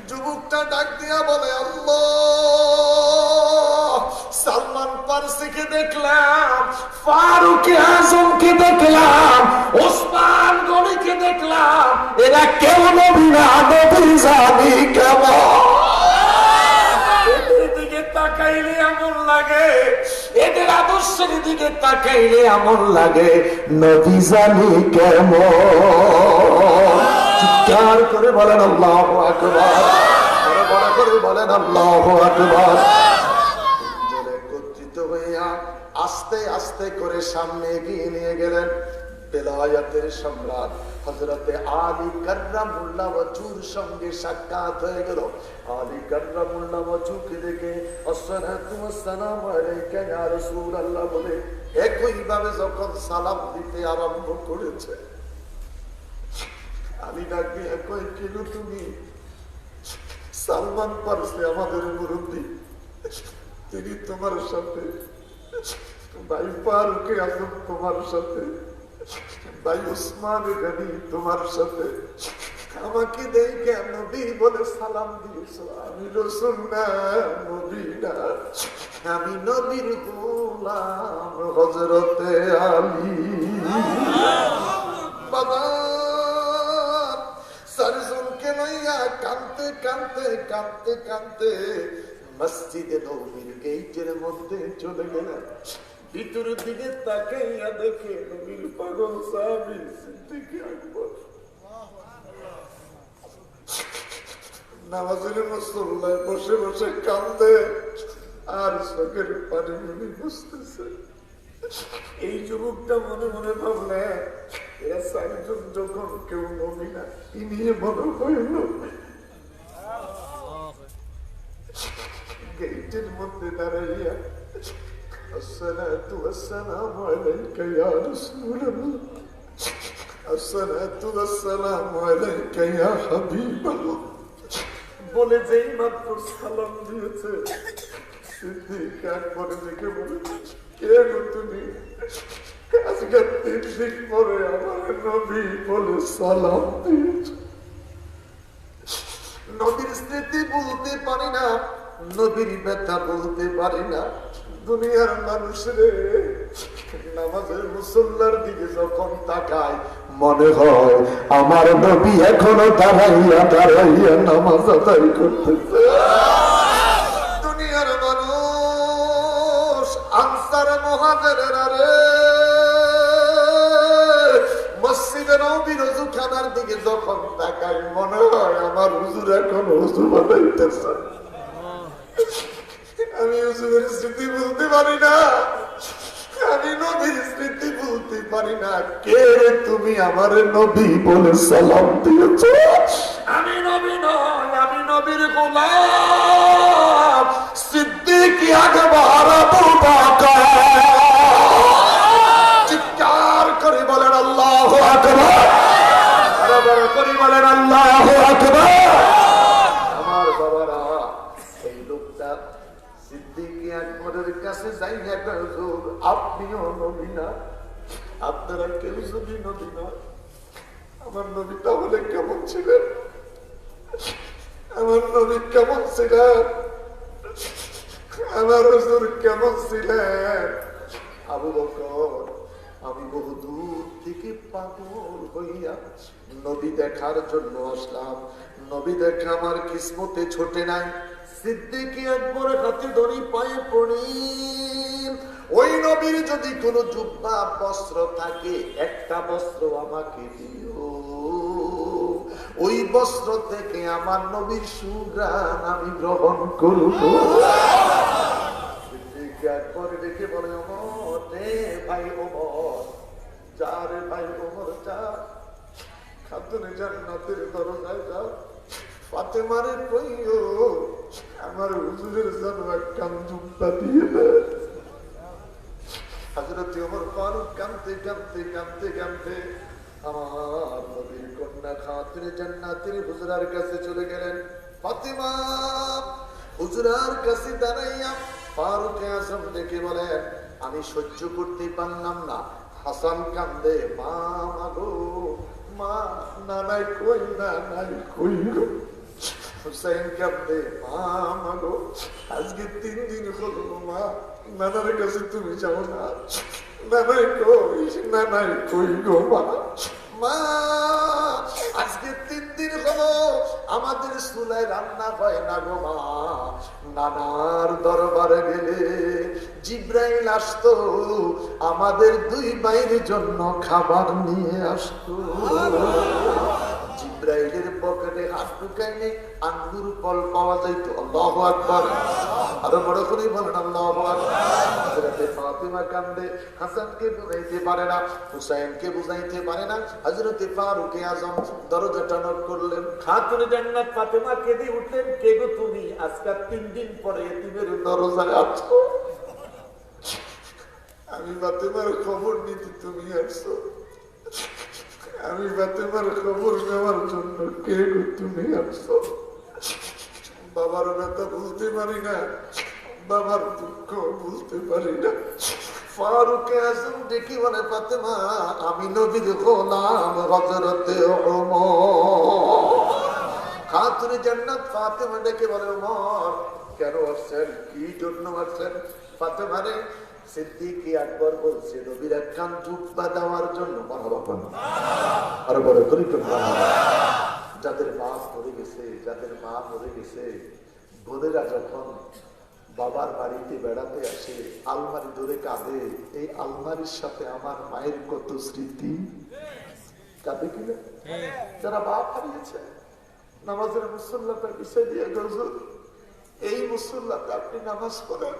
যুবকটা ডাক দিয়া বলে, আল্লাহ, সালমান ফারসিকে দেখলাম, ফারুক আযমকে দেখলাম, উসমান গনিকে দেখলাম, এরা কেউ নবী না, নবী জানি কেমন। এদের দিকে তাকাইলে এমন লাগে, এদের আদর্শের দিকে তাকাইলে এমন লাগে, নবী জানি কেমন। চিৎকার করে বলেন আল্লাহু আকবার। আরো বড় করে বলেন আল্লাহু আকবার। একত্রিত হইয়া আস্তে আস্তে করে সামনে এগিয়ে নিয়ে গেলেন। বেলায়েতের সম্রাট হযরতে আলী কাররামুল্লাহ ওয়াজহুর সঙ্গে সাক্ষাৎ হয়ে গেল। আলী কাররামুল্লাহ ওয়াজহুকে দেখে আসসালাতু ওয়াসসালামু আলাইকা ইয়া রাসূলুল্লাহ বলে একই ভাবে যখন সালাম দিতে আরম্ভ করেছে, আলী ডাক দিয়ে কই, কেন তুমি? সালমান ফারসি আমাদের মুরব্বী, তিনি তোমার সাথে, ভাই ফারুক আযম তোমার সাথে, ভাই উসমান গনি তোমার সাথে, আমাকে দেখে নবী বলে সালাম দিয়েছো। আমি রাসূল না, নবী না, আমি নবীর গোলাম হযরতে আলী। বাবা চারজনকে লইয়া কাঁদতে কাঁদতে কাঁদতে কাঁদতে মসজিদে নববীর গেটের মধ্যে চলে গেলেন। ভিতরের দিকে তাকাইয়া দেখে নবীর পাগল সাহাবী সিদ্দিক আকবর নামাজের মুসল্লায় বসে বসে কাঁদে আর চোখের পানি মুনি বসতেছে। এই যুবকটা মনে মনে ভাবলে, এরা চারজন যখন কেউ নবী না, ইনি মনে হইল। গেটের মধ্যে দাঁড়াইয়া আসসালাতু ওয়াসসালামু আলাইকা ইয়া রাসূলুল্লাহ, আসসালাতু ওয়াসসালামু আলাইকা ইয়া হাবিবাল্লাহ বলে যেই মাত্র সালাম দিয়েছে, সিদ্দিক আকবর দেখে বলে, কে গো তুমি? আজকে 3 দিন পরে আমার নবী বলে সালাম দিয়েছে। নবীর স্মৃতি বলতে পারি না, নবীর ব্যথা বলতে পারি না। দুনিয়ার মানুষরে নামাজের মুসল্লার দিকে যখন তাকায় মনে হয় আমার নবী এখনো দাঁড়াইয়া নামাজ আদায় করতেছে। দুনিয়ার মানুষ আনসার মুহাজিরেরা রে মসজিদে নববীর ওযুখানার দিকে যখন তাকায় মনে হয় আমার হুজুর এখনো ওযু বানাইতেছে। আমি হুজুরের স্মৃতি বলতে পারি না, আমি নবীর স্মৃতি বলতে পারি না। কে তুমি আমার নবী বলে সালাম দিয়েছ? আমি নবী নয়, আমি নবীর গোলাম সিদ্দিক আকবর আবু বকর। চিৎকার করে বলেন আল্লাহু আকবার, বড় করে বলেন আল্লাহু আকবার। আমার বাবারা, এই লোকটা সিদ্দিক আকবরের কাছে যাই না, হুজুর আপনিও নবী না, আপনারা কেউ যদি নবী না, আমার নবী তাহলে কেমন ছিলেন? আমার নবী কেমন ছিলেন? আমার হুজুর কেমন ছিলেন? আবু বকর, আমি বহু দূর থেকে পাগল হইয়া নবী দেখার জন্য আসলাম। নবী দেখা আমার কিসমতে ছোটে নাই। সিদ্দিক আকবরের হাতে ধরি পায়ে পড়ি, ওই নবীর যদি কোনো জুব্বা বস্ত্র থাকে একটা বস্ত্র আমাকে দিও, ওই বস্ত্র থেকে আমার নবীর সুঘ্রাণ আমি গ্রহণ করব। সিদ্দিক আকবর দেখে বলে, ওমর রে ভাই ওমর, যা রে ভাই ওমর যা, খাতুনে জান্নাতের দরজায় যা, ফাতেমারে কইও আমার হুজুরের জন্য একখান জুব্বা দিয়ে দেয়। হযরত ওমর ফারুক কাঁদতে কাঁদতে কাঁদতে কাঁদতে আমার নবীর কন্যা খাতুনে জান্নাতের হুজুরার কাছে চলে গেলেন। ফাতেমা হুজুরার কাছে দাঁড়াইয়া ফারুক আযম ডেকে বলেন, আমি সহ্য করতে পারলাম না। হাসান কান্দে, মা মাগো মা, নানাই কই, নানাই কই গো। হুসাইন কান্দে, মা মাগো আজকে 3 দিন হলো মা, নানার কাছে তুমি যাও না, নানাই কই, নানাই কই গো মা। মা আজকে 3 দিন হলো আমাদের চুলায় রান্না হয় না গো মা। নানার দরবারে গেলে জিব্রাইল আসতো, আমাদের 2 ভাইয়ের জন্য খাবার নিয়ে আসতো। জিব্রাইলের পকেটে হাত ঢুকাইলে আঙ্গুর ফল পাওয়া যাইত। আল্লাহু আকবার, আরো বড় করে বলেন আল্লাহু আকবার। হযরতে ফাতিমা কান্দে, হাসানকে বুঝাইতে পারে না, হুসাইনকে বুঝাইতে পারে না। হযরতে ফারুক আযম দরজাটা নক করলেন। খাতুনে জান্নাত ফাতিমা কেঁদে উঠলেন, কে গো তুমি? আজকে 3 দিন পরে এতিমের দরজায় আছো। আমি ফাতিমার খবর নিতে তুমি আসছো, আমি ফাতিমার খবর নেওয়ার জন্য কে গো তুমি আসছো? বাবার ব্যথা বুঝতে পারি না, বাবার দুঃখ বুঝতে পারি না। ফারুক আযম ডেকে বলে, ফাতেমা আমি নবীর গোলাম হযরতে ওমর। খাতুনে জান্নাত ফাতেমা ডেকে বলে, ওমর কেন আসছেন, কি জন্য আসছেন? ফাতেমা রে সিদ্দিক আকবর বলছে নবীর একখান জুব্বা দেওয়ার জন্য। মারহাবা, আরো বড় করে মারহাবা। যাদের বাপ মরে গেছে, যাদের মা মরে গেছে, বোনেরা যখন বাবার বাড়িতে বেড়াতে আসে আলমারি ধরে কাঁদে, এই আলমারির সাথে আমার মায়ের কত স্মৃতি। কাঁদে কিনা? যারা বাপ হারিয়েছে নামাজের মুসল্লাটা বিষয় দিয়ে গজল, এই মুসল্লাতে আপনি নামাজ পড়েন,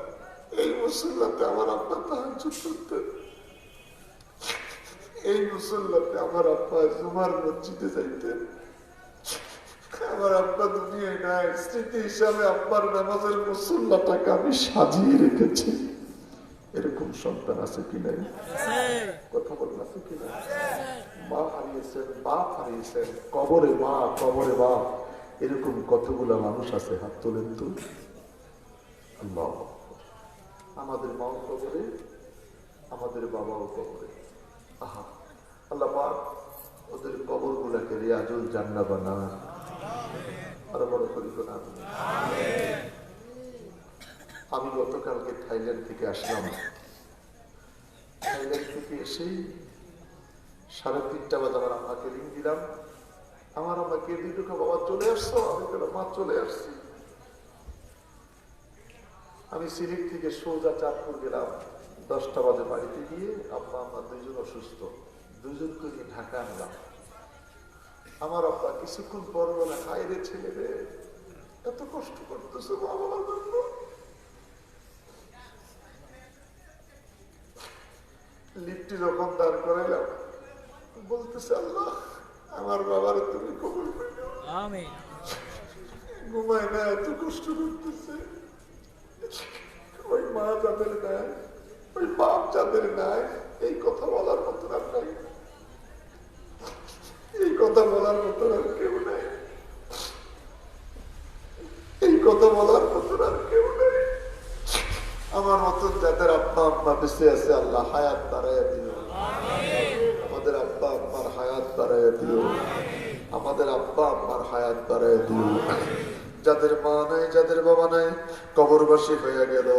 এই মুসল্লাতে আমার আব্বা তাহাজ্জুদ করতেন, এই মুসল্লাতে আমার আব্বা জুমার মসজিদে যাইতেন। আমার আব্বা দুনিয়ায় নাই, স্মৃতি হিসাবে আব্বার নামাজের মুসল্লাটাকে আমি সাজিয়ে রেখেছি। এরকম সন্তান আছে কি নাই? কথা বলেন, আছে কি না? মা হারিয়েছেন, বাপ হারিয়েছেন, কবরে মা, কবরে বাপ, এরকম কতগুলা মানুষ আছে, হাত তোলেন তো। আল্লাহ, আমাদের মাও কবরে, আমাদের বাবাও কবরে। আহা, আল্লাহ পাক ওদের কবর গুলাকে রিয়াজুল জান্নাহ বানান। আরো বড় করি না। আমি গতকালকে থাইল্যান্ড থেকে আসলাম। থাইল্যান্ড থেকে এসেই 3:30 বাজে আমার আম্মাকে রিং দিলাম। আমার আম্মাকে দুটো বাবা চলে আসছো, আমি বললাম মা চলে আসছি। আমি সিলেট থেকে সোজা চাঁদপুর গেলাম। 10টা বাজে বাড়িতে গিয়ে আব্বা আম্মা দুইজন অসুস্থ, দুজনকে নিয়ে ঢাকা আনলাম। আমার আব্বা কিছুক্ষণ পর বলে, হায় রে ছেলে রে, এত কষ্ট করতেছে মা বাবার জন্য। লিফটে যখন দাঁড় করাইলাম বলতেছে, আল্লাহ আমার বাবার তুমি কবুল করো। আমিন। ঘুমায় না, এত কষ্ট করতেছে। ওই মা যাদের নাই, ওই বাপ যাদের নাই, এই কথা বলার মতো আর নাই, এই কথা বলার মতো আর কেউ নাই, এই কথা বলার মতো আর কেউ নাই। আমার মতন যাদের আব্বা আম্মা বেঁচে আছে, আল্লাহ হায়াত বাড়াইয়া দিও। আমাদের আব্বা আম্মার হায়াত বাড়াইয়া দিও। আমাদের আব্বা আম্মার হায়াত বাড়াইয়া দিও। যাদের মা নাই, যাদের বাবা নাই, কবরবাসী হয়ে গেল,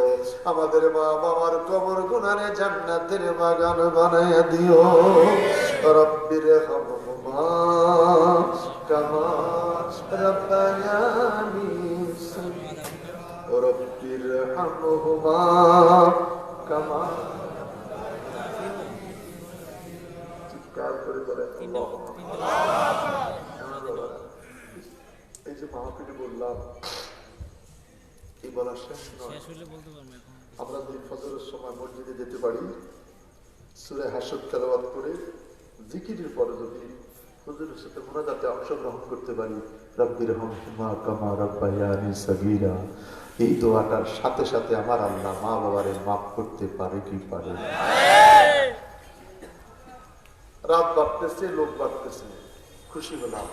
আমাদের মা বাবার কবর গুনারে জান্নাতের বাগান বানাইয়া দিও। রব্বির হামহুমা কামা রাব্বায়ানি সগীরা। রব্বির হামহুমা কামা, চিৎকার করে বলেন এই যে মাহফিলে বললাম, এই বলার শেষ নয়। আমরা দুই ফজরের সময় মসজিদে যেতে পারি, সূরা হাশর তেলাওয়াত করে জিকিরের পরে যদি হুজুরের সাথে মুনাজাতে অংশগ্রহণ করতে পারি, রব্বির হামহুমা কামা রাব্বায়ানি সগীরা, এই দোয়াটার সাথে সাথে আমার আল্লাহ মা বাবারে মাফ করতে পারে কি পারে? রাত বাড়তেছে, লোক বাড়তেছে, খুশি হলাম।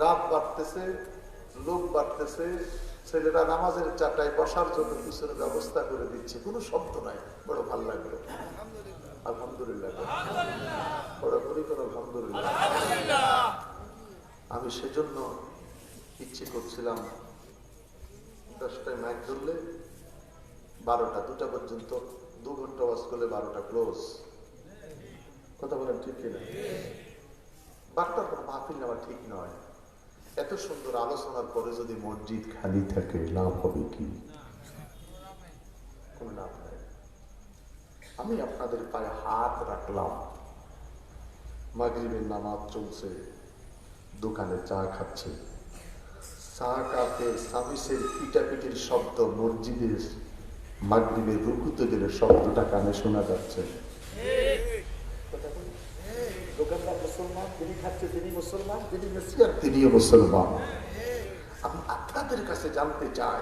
রাত বাড়তেছে, লোক বাড়তেছে, ছেলেরা নামাজের চাটায় বসার জন্য পিছনে ব্যবস্থা করে দিচ্ছে, কোনো শব্দ নাই। বড় ভালো লাগলো, আলহামদুলিল্লাহ। বড় করি কোনো আলহামদুলিল্লাহ। আমি সেজন্য ইচ্ছে করছিলাম 10টায় মাইক ধরলে 12টা, 2টা পর্যন্ত 2 ঘন্টা ওয়াজ করলে 12টা ক্লোজ। কথা বলেন ঠিক কিনা? বার্তার কোনো মাহফিল নেওয়া ঠিক নয়। এত সুন্দর আলোচনার পরে যদি মসজিদ খালি থাকে, লাভ হবে কি? কোন লাভ নাই। আমি আপনাদের পায়ে হাত রাখলাম, মাগরিবের নামাজ চলছে, দোকানে চা খাচ্ছে, চা কাপে সামিসের পিটাপিটির শব্দ মসজিদের মাগরিবের রুকুতে গেলে শব্দটা কানে শোনা যাচ্ছে। দোকানদার মুসলমান, তিনি খাচ্ছে, তিনি মুসলমান, তিনি মেসিয়ার, তিনিও মুসলমান। আমি আপনাদের কাছে জানতে চাই,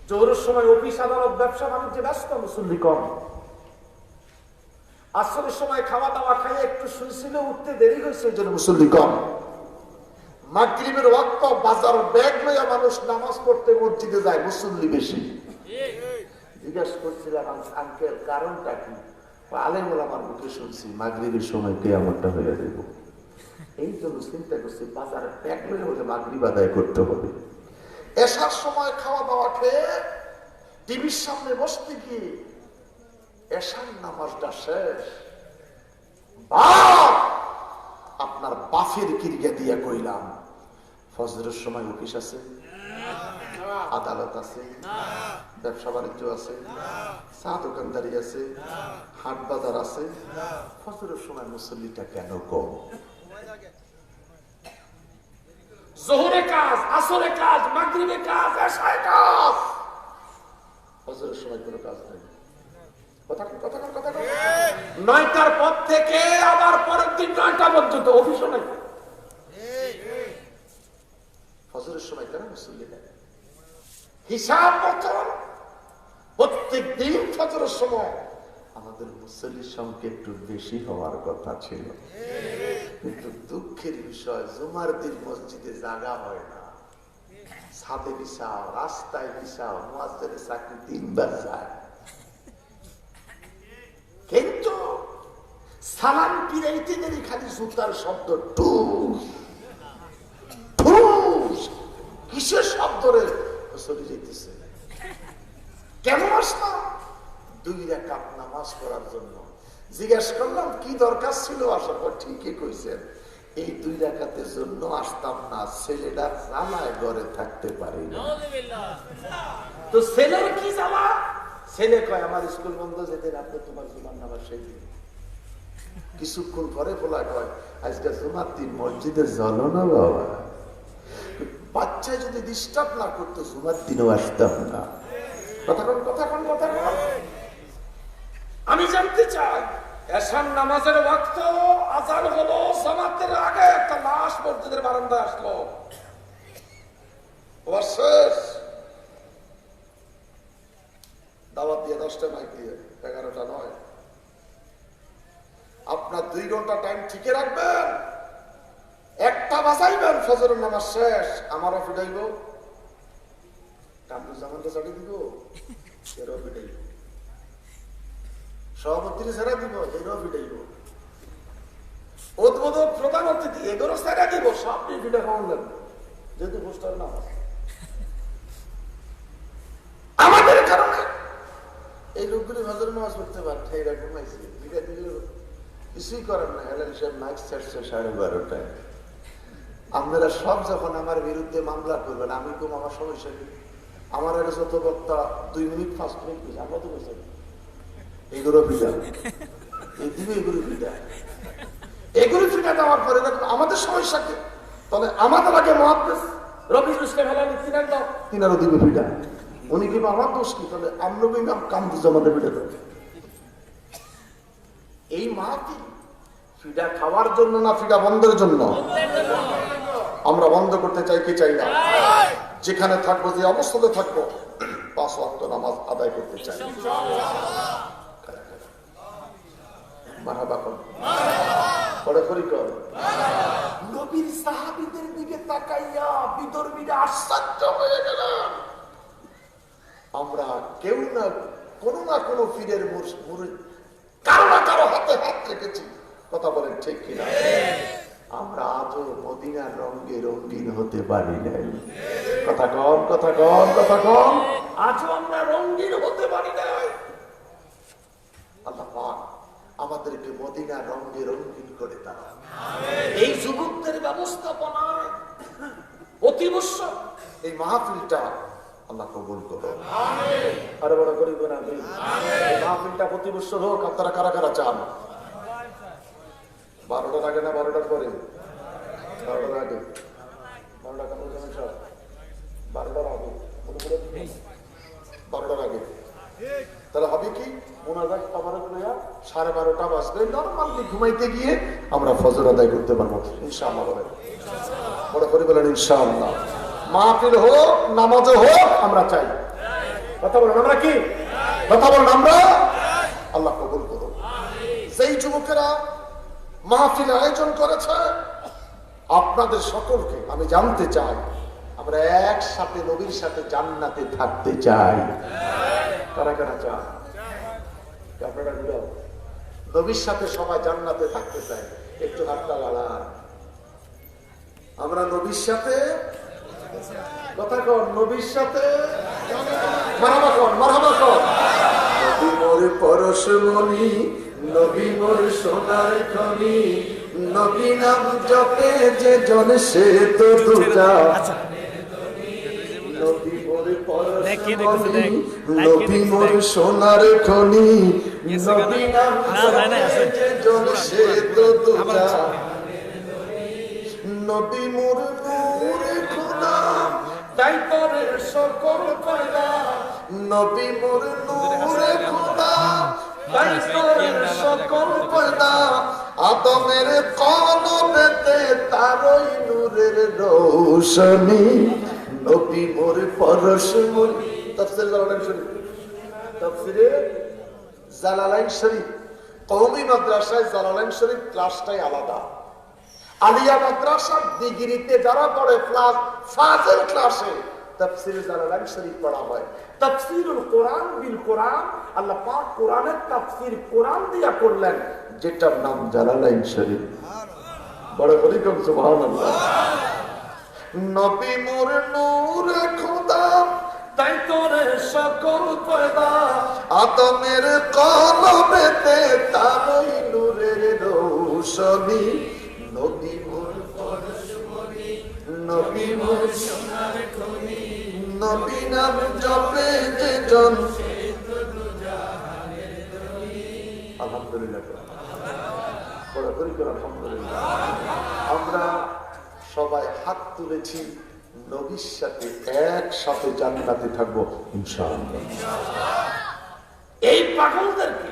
জোহরের সময় অফিস আদালত ব্যবসা বাণিজ্যে ব্যস্ত, মুসল্লি কম। আসরের সময় খাওয়া দাওয়া খাইয়ে একটু শুয়েছিল, উঠতে দেরি হয়েছে, এই জন্য মুসল্লি কম। মাগরিবের ওয়াক্ত বাজার ব্যাগ লইয়া মানুষ নামাজ পড়তে মসজিদে যায়, মুসল্লি বেশি। জিজ্ঞাসা করছিলাম, আঙ্কেল কারণটা কি? আলেম ওলামার মুখে শুনছি মাগরিবের সময় কিয়ামতটা হয়ে যাব, এই জন্য চিন্তা করছি বাজারে ব্যাগ লইয়া বলে মাগরিব আদায় করতে হবে। এসার সময় খাওয়া দাওয়া খেয়ে টিভির সামনে বসতে গিয়ে এসার নামাজটা শেষ। বাপ, আপনার বাফের কিরগা দিয়া কইলাম, ফজরের সময় অফিস আছে, আদালত আছে, ব্যবসা বাণিজ্য আছে, চা দোকানদারি আছে, হাট বাজার আছে, ফজরের সময় মুসল্লিটা কেন কম? জোহরে কাজ, আসরে কাজ, মাগরিবে কাজ, এশায় কাজ, ফজরের সময় কোনো কাজ নেই। কথা 9টার পর থেকে আবার পরের দিন 9টা পর্যন্ত অফিসও নাই। ফজরের সময় কেন মুসল্লি নেই? হিসাব মতন প্রত্যেক দিন ফজরের সময় আমাদের মুসল্লির সংখ্যা একটু বেশি হওয়ার কথা ছিল, কিন্তু দুঃখের বিষয় জুমার দিন মসজিদে জায়গা হয় না। ছাদে বিছাও, রাস্তায় বিছাও, মুয়াজ্জিনের চাকরি 3 বার যায়, কিন্তু সালাম ফিরাইতে দেরি খালি জুতার শব্দ, টুস টুস, কিসের শব্দ রে? চলে যেতেছে। কেন আসলাম? 2 রাকাত নামাজ পড়ার জন্য। জিজ্ঞেস করলাম কি দরকার ছিল আসার পর? ঠিকই কইছেন, এই 2 রাকাতের জন্য আসতাম না, ছেলেটা জ্বালায় ঘরে থাকতে পারি না। তো ছেলের কি জ্বালা? ছেলে কয় আমার স্কুল বন্ধ, যেদিন আপনি তোমার জুমার নামাজ সেই দিন। কিছুক্ষণ পরে বলা কয় আজকে জুমার দিন মসজিদের জ্বলো না বাবা। বাচ্চা যদি ডিস্টার্ব না করতো জুমার দিনও আসতাম না। কথা কোন কথা কোন কথা কোন। আমি জানতে চাই, এশার নামাজের ওয়াক্ত আযান হলো, জামাতের আগে একটা লাশ মসজিদের বারান্দায় আসলো, শেষ দাওয়াত দিয়ে 10টা মাইক দিয়ে 11টা নয়। আপনার 2 ঘন্টা টাইম ঠিকই রাখবেন, 1টা বাজাইবেন, ফজরের নামাজ শেষ, আমারও ফিটাইব, কামরুজ্জামানকে চাটি দিব, এরও ফিটাইব, সভাপতির ছেড়ে দিব, এরও ফিটাইব, উদ্বোধক প্রধান অতিথি এগুলো ছেড়ে দিব, সব নিয়ে ফিটা খাওয়ান লাগবে, যেহেতু পোস্টার নামাজ। আমাদের কারণে এই লোকগুলি ফজরের নামাজ পড়তে পারছে, এরকম হয়েছে, ফিটা দিলে কিছুই করেন না। হেলেন সাহেব মাইক ছাড়ছে 12:30টায়। আপনারা সব যখন আমার বিরুদ্ধে মামলা করবেন, আমি কম আমার সমস্যা কি? আমার একটা যত বক্তা 2 মিনিট 5 মিনিট বুঝে, আমরা তো বুঝে এগুলো ফিটা, এই দিবে এগুলো ফিটা, এগুলো ফিটা দেওয়ার পরে আমাদের সমস্যা কি? তাহলে আমাদের আগে মহাদ্দেশ রবিউল ইসলাম হেলালি তিনারও দিবে ফিটা, উনি কিন্তু আমার দোষ কি? তাহলে আমরা কাম দিচ্ছে আমাদের ফিটা দেবে। এই মা কি ফিডা খাওয়ার জন্য না ফিডা বন্ধের জন্য? আমরা বন্ধ করতে চাই কি চাই না? যেখানে থাকবো, যে অবস্থাতে থাকবো, 5 ওয়াক্ত নামাজ আদায় করতে চাই। মারহাবা কর, পরে করি কর। নবীর সাহাবীদের দিকে তাকাইয়া বিদর্মীরা আশ্চর্য হয়ে গেলেন। আমরা কেউ না কোনো না কোনো ফিরের কারো না কারো হাতে হাত রেখেছি, কথা বলেন ঠিক কিনা? আমরা আজও মদিনার রঙে রঙিন হতে পারি নাই, কথা কম কথা কম কথা কম, আজও আমরা রঙিন হতে পারি নাই। আল্লাহ পাক আমাদেরকে মদিনার রঙে রঙিন করে দাও। এই যুবকদের ব্যবস্থাপনায় প্রতি বছর এই মাহফিলটা আল্লাহ কবুল করো, আরো বড় করিব না। মাহফিলটা প্রতি বছর হোক। আপনারা কারা কারা চান? 12টার আগে না 12টার পরে? 12টার আগে, 12টা কেন জানেন সব? 12টার আগে, 12টার আগে। তাহলে হবে কি, 12:30 বাজবে, নরমালি ঘুমাইতে গিয়ে আমরা ফজর আদায় করতে পারবো ইনশাআল্লাহ। বলেন বড় করে বলেন ইনশাআল্লাহ। মাহফিল হোক, নামাজও হোক, আমরা চাই। কথা বলেন আমরা কি? কথা বলেন আমরা। আল্লাহ কবুল করুন। সেই যুবকেরা মাহফিল আয়োজন করেছে, আপনাদের সকলকে আমি জানতে চাই, আমরা একসাথে নবীর সাথে জান্নাতে থাকতে চাই। কারা কারা চান? আপনারা নবীর সাথে সবাই জান্নাতে থাকতে চাই, একটু হাতটা লাগান। আমরা নবীর সাথে, কথা কন, নবীর সাথে মারহাবা কন, মারহাবা কন। নবী মোর পরশমণি, নবী মোর সোনার খনি, নবী নাম জপে যে জন সে তো দুটা। নবী মোর পরশমণি, নবী মোর সোনার খনি, নবী নাম জপে যে জন সে তো দুটা। নবী মোর নূরে খোদা, তাই পরে সকল পয়দা। নবী মোর নূরে খোদা, তাই পরে সকল পয়দা। আদমের কলবেতে তারই নূরের রোশনী। নবী মোর পরশমণি। তাফসীর জালালাইন শরীফ, তাফসীরে জালালাইন শরীফ। কওমি মাদ্রাসায় জালালাইন শরীফ ক্লাসটাই আলাদা। আলিয়া মাদ্রাসার ডিগ্রিতে যারা পড়ে ক্লাস ফাজিল ক্লাসে তাফসীর জালালাইন শরীফ পড়া হয়। তাফসীরুল কোরআন বিল কোরআন, আল্লাহ পাক কোরআনের তাফসীর কোরআন দিয়া করলেন, যেটার নাম জালালাইন শরীফ। বড় করে কোন সুবহানাল্লাহ। নবী মোর নূরে খোদা, তাই তোরে সকল পয়দা আদমের কলমেতে তারই নূরের রৌশনী নবী মোর পরশমণি নবী মোর সোনার খনি নবী নাম জপে যে জন আলহামদুলিল্লাহ আলহামদুলিল্লাহ। আমরা সবাই হাত তুলেছি নবীর সাথে একসাথে জান্নাতে থাকবো ইনশাআল্লাহ। এই পাগলদেরকে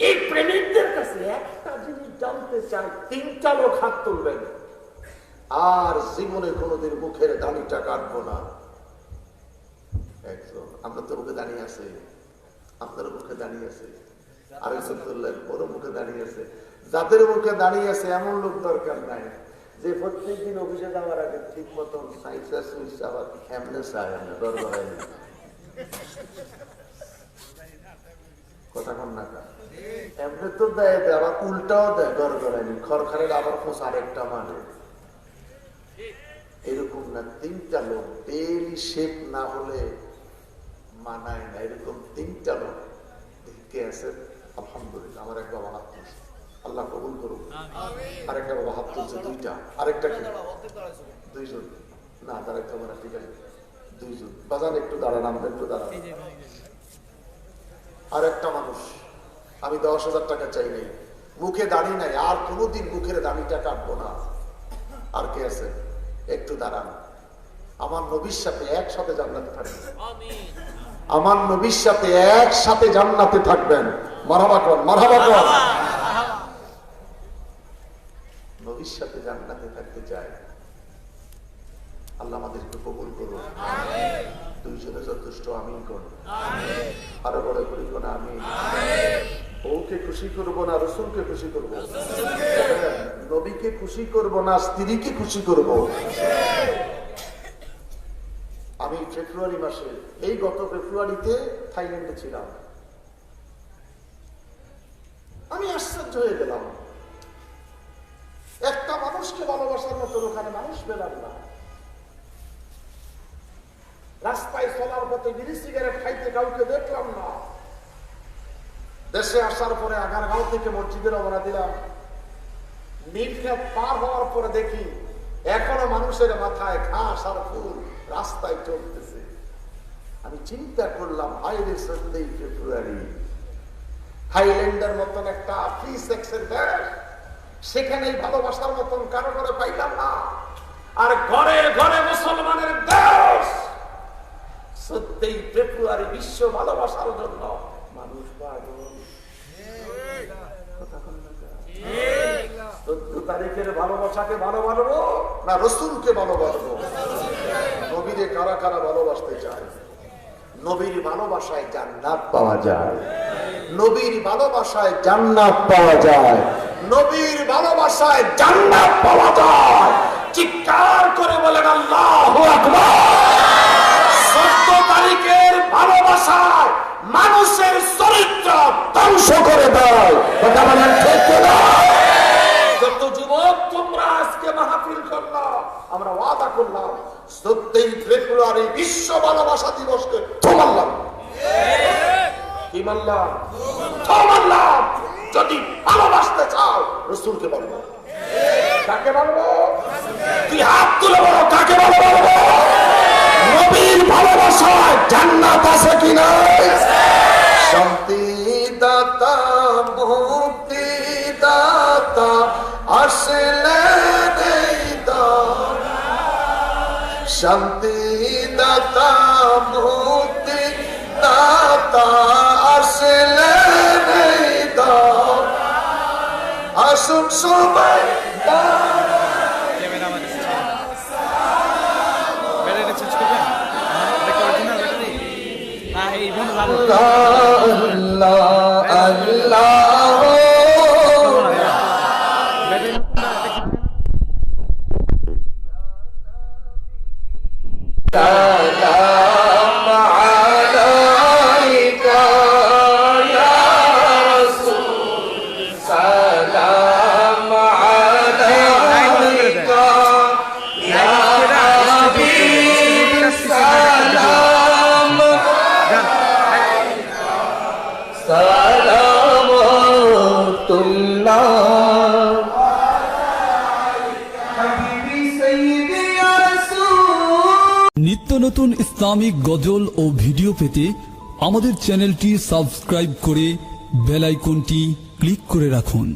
এই প্রেমিকদের কাছে একটা জিনিস জানতে চাই, 3টা লোক হাত তুলবেন আর জীবনে কোনোদিন মুখের দাড়িটা কাটবো না। একজন আমরা তো মুখে দাঁড়িয়ে আছে, আপনার মুখে দাঁড়িয়ে আছে, আরেকজন তুললেন ওর মুখে দাঁড়িয়ে আছে। যাদের মুখে দাঁড়িয়ে আছে এমন লোক দরকার নাই যে প্রত্যেকদিন অফিসে যাওয়ার আগে ঠিক মতন আবার এমনে চায় না দরকার কথা কন না এমনি তো দেয় আবার উল্টাও দেয় দরকার খরখারের আবার খোঁজ আরেকটা মানে এরকম না। 3টা লোক ডেইলি শেপ না হলে মানায় না, এরকম 3টা লোক দেখতে আছে। আলহামদুলিল্লাহ আমার এক বাবা হাত তুলছে, আল্লাহ কবুল করুক। আরেকটা বাবা হাত তুলছে 2টা, আরেকটা কি 2জন না তার একটা মানে ঠিক আছে 2জন বাজান একটু দাঁড়ান, আমরা একটু দাঁড়ান। আর একটা মানুষ আমি 10,000 টাকা চাই নাই, মুখে দাড়ি নাই, আর কোনোদিন মুখের দাড়িটা কাটবো না। আর কে আছে একটু দাঁড়ান। আমার নবীর সাথে একসাথে জান্নাতে থাকবেন, আমার নবীর সাথে একসাথে জান্নাতে থাকবেন। মারহাবা কর, মারহাবা কর। নবীর সাথে জান্নাতে থাকতে চাই, আল্লাহ আমাদেরকে কবুল করুন। 2জনে যথেষ্ট আমিন করুন, আরো বড় করি কোন আমিন। বউকে খুশি করবো না রসুলকে খুশি করবো, নবীকে খুশি করবো না স্ত্রীকে খুশি করবো। আমি ফেব্রুয়ারি মাসে এই গত ফেব্রুয়ারিতে থাইল্যান্ডে ছিলাম, আমি আশ্চর্য হয়ে গেলাম। একটা মানুষকে ভালোবাসার মতো ওখানে মানুষ পেলাম না। রাস্তায় চলার পথে বিড়ি সিগারেট খাইতে কাউকে দেখলাম না। দেশে আসার পরে আগারগাঁও থেকে মসজিদে রওনা দিলাম, নীলক্ষেত পার হওয়ার পরে দেখি এখনো মানুষের মাথায় ঘাস আর ফুল রাস্তায় চলতেছে। আমি চিন্তা করলাম হাইরে 14 ফেব্রুয়ারি, থাইল্যান্ডের মতন একটা ফ্রি সেক্সের দেশ, সেখানে ভালোবাসার মতন কারো করে পাইলাম না। আর ঘরে ঘরে মুসলমানের দেশ, 14 ফেব্রুয়ারি বিশ্ব ভালোবাসার জন্য মানুষ পাগল। 14 তারিখের ভালোবাসাকে ভালোবাসবো না রসুলকে ভালোবাসবো? নবীরে কারা কারা ভালোবাসতে চায়? নবীর ভালোবাসায় জান্নাত পাওয়া যায়, নবীর ভালোবাসায় জান্নাত পাওয়া যায়, নবীর ভালোবাসায় জান্নাত পাওয়া যায়। চিৎকার করে বলেন আল্লাহু আকবার। 14 তারিখের ভালোবাসায় মানুষের চরিত্র ধ্বংস করে দেয়। কথা বলেন ঠিক না? যত যুবক তোমরা আজকে মাহফিল করলাম, আমরা ওয়াদা করলাম 14 ফেব্রুয়ারি বিশ্ব ভালোবাসা দিবসকে থামালাম। কি মানলাম? থামালাম। যদি ভালোবাসতে চাও রাসূলকে বলবো। কাকে বলবো? তুই হাত তুলে বলো কাকে বলবো? নবীর ভালোবাসায় জান্নাত আছে কি নাই? শান্তি দাতা মুক্তি দাতা আসলে দেই দরা, শান্তি দাতা মুক্তি দাতা আসলে দেই দরা। আসুন সবাই আল্লাহ আল্লাহ সালাম আলাইকা ইয়া রাসূল, সালাম আলাইকা ইয়া হাবিব, সালাম হাবিবি সাইয়্যিদি ইয়া রাসূল। নিত্য নতুন ইসলামিক গজল ও ভিডিও পেতে আমাদের চ্যানেলটি সাবস্ক্রাইব করে বেল আইকনটি ক্লিক করে রাখুন।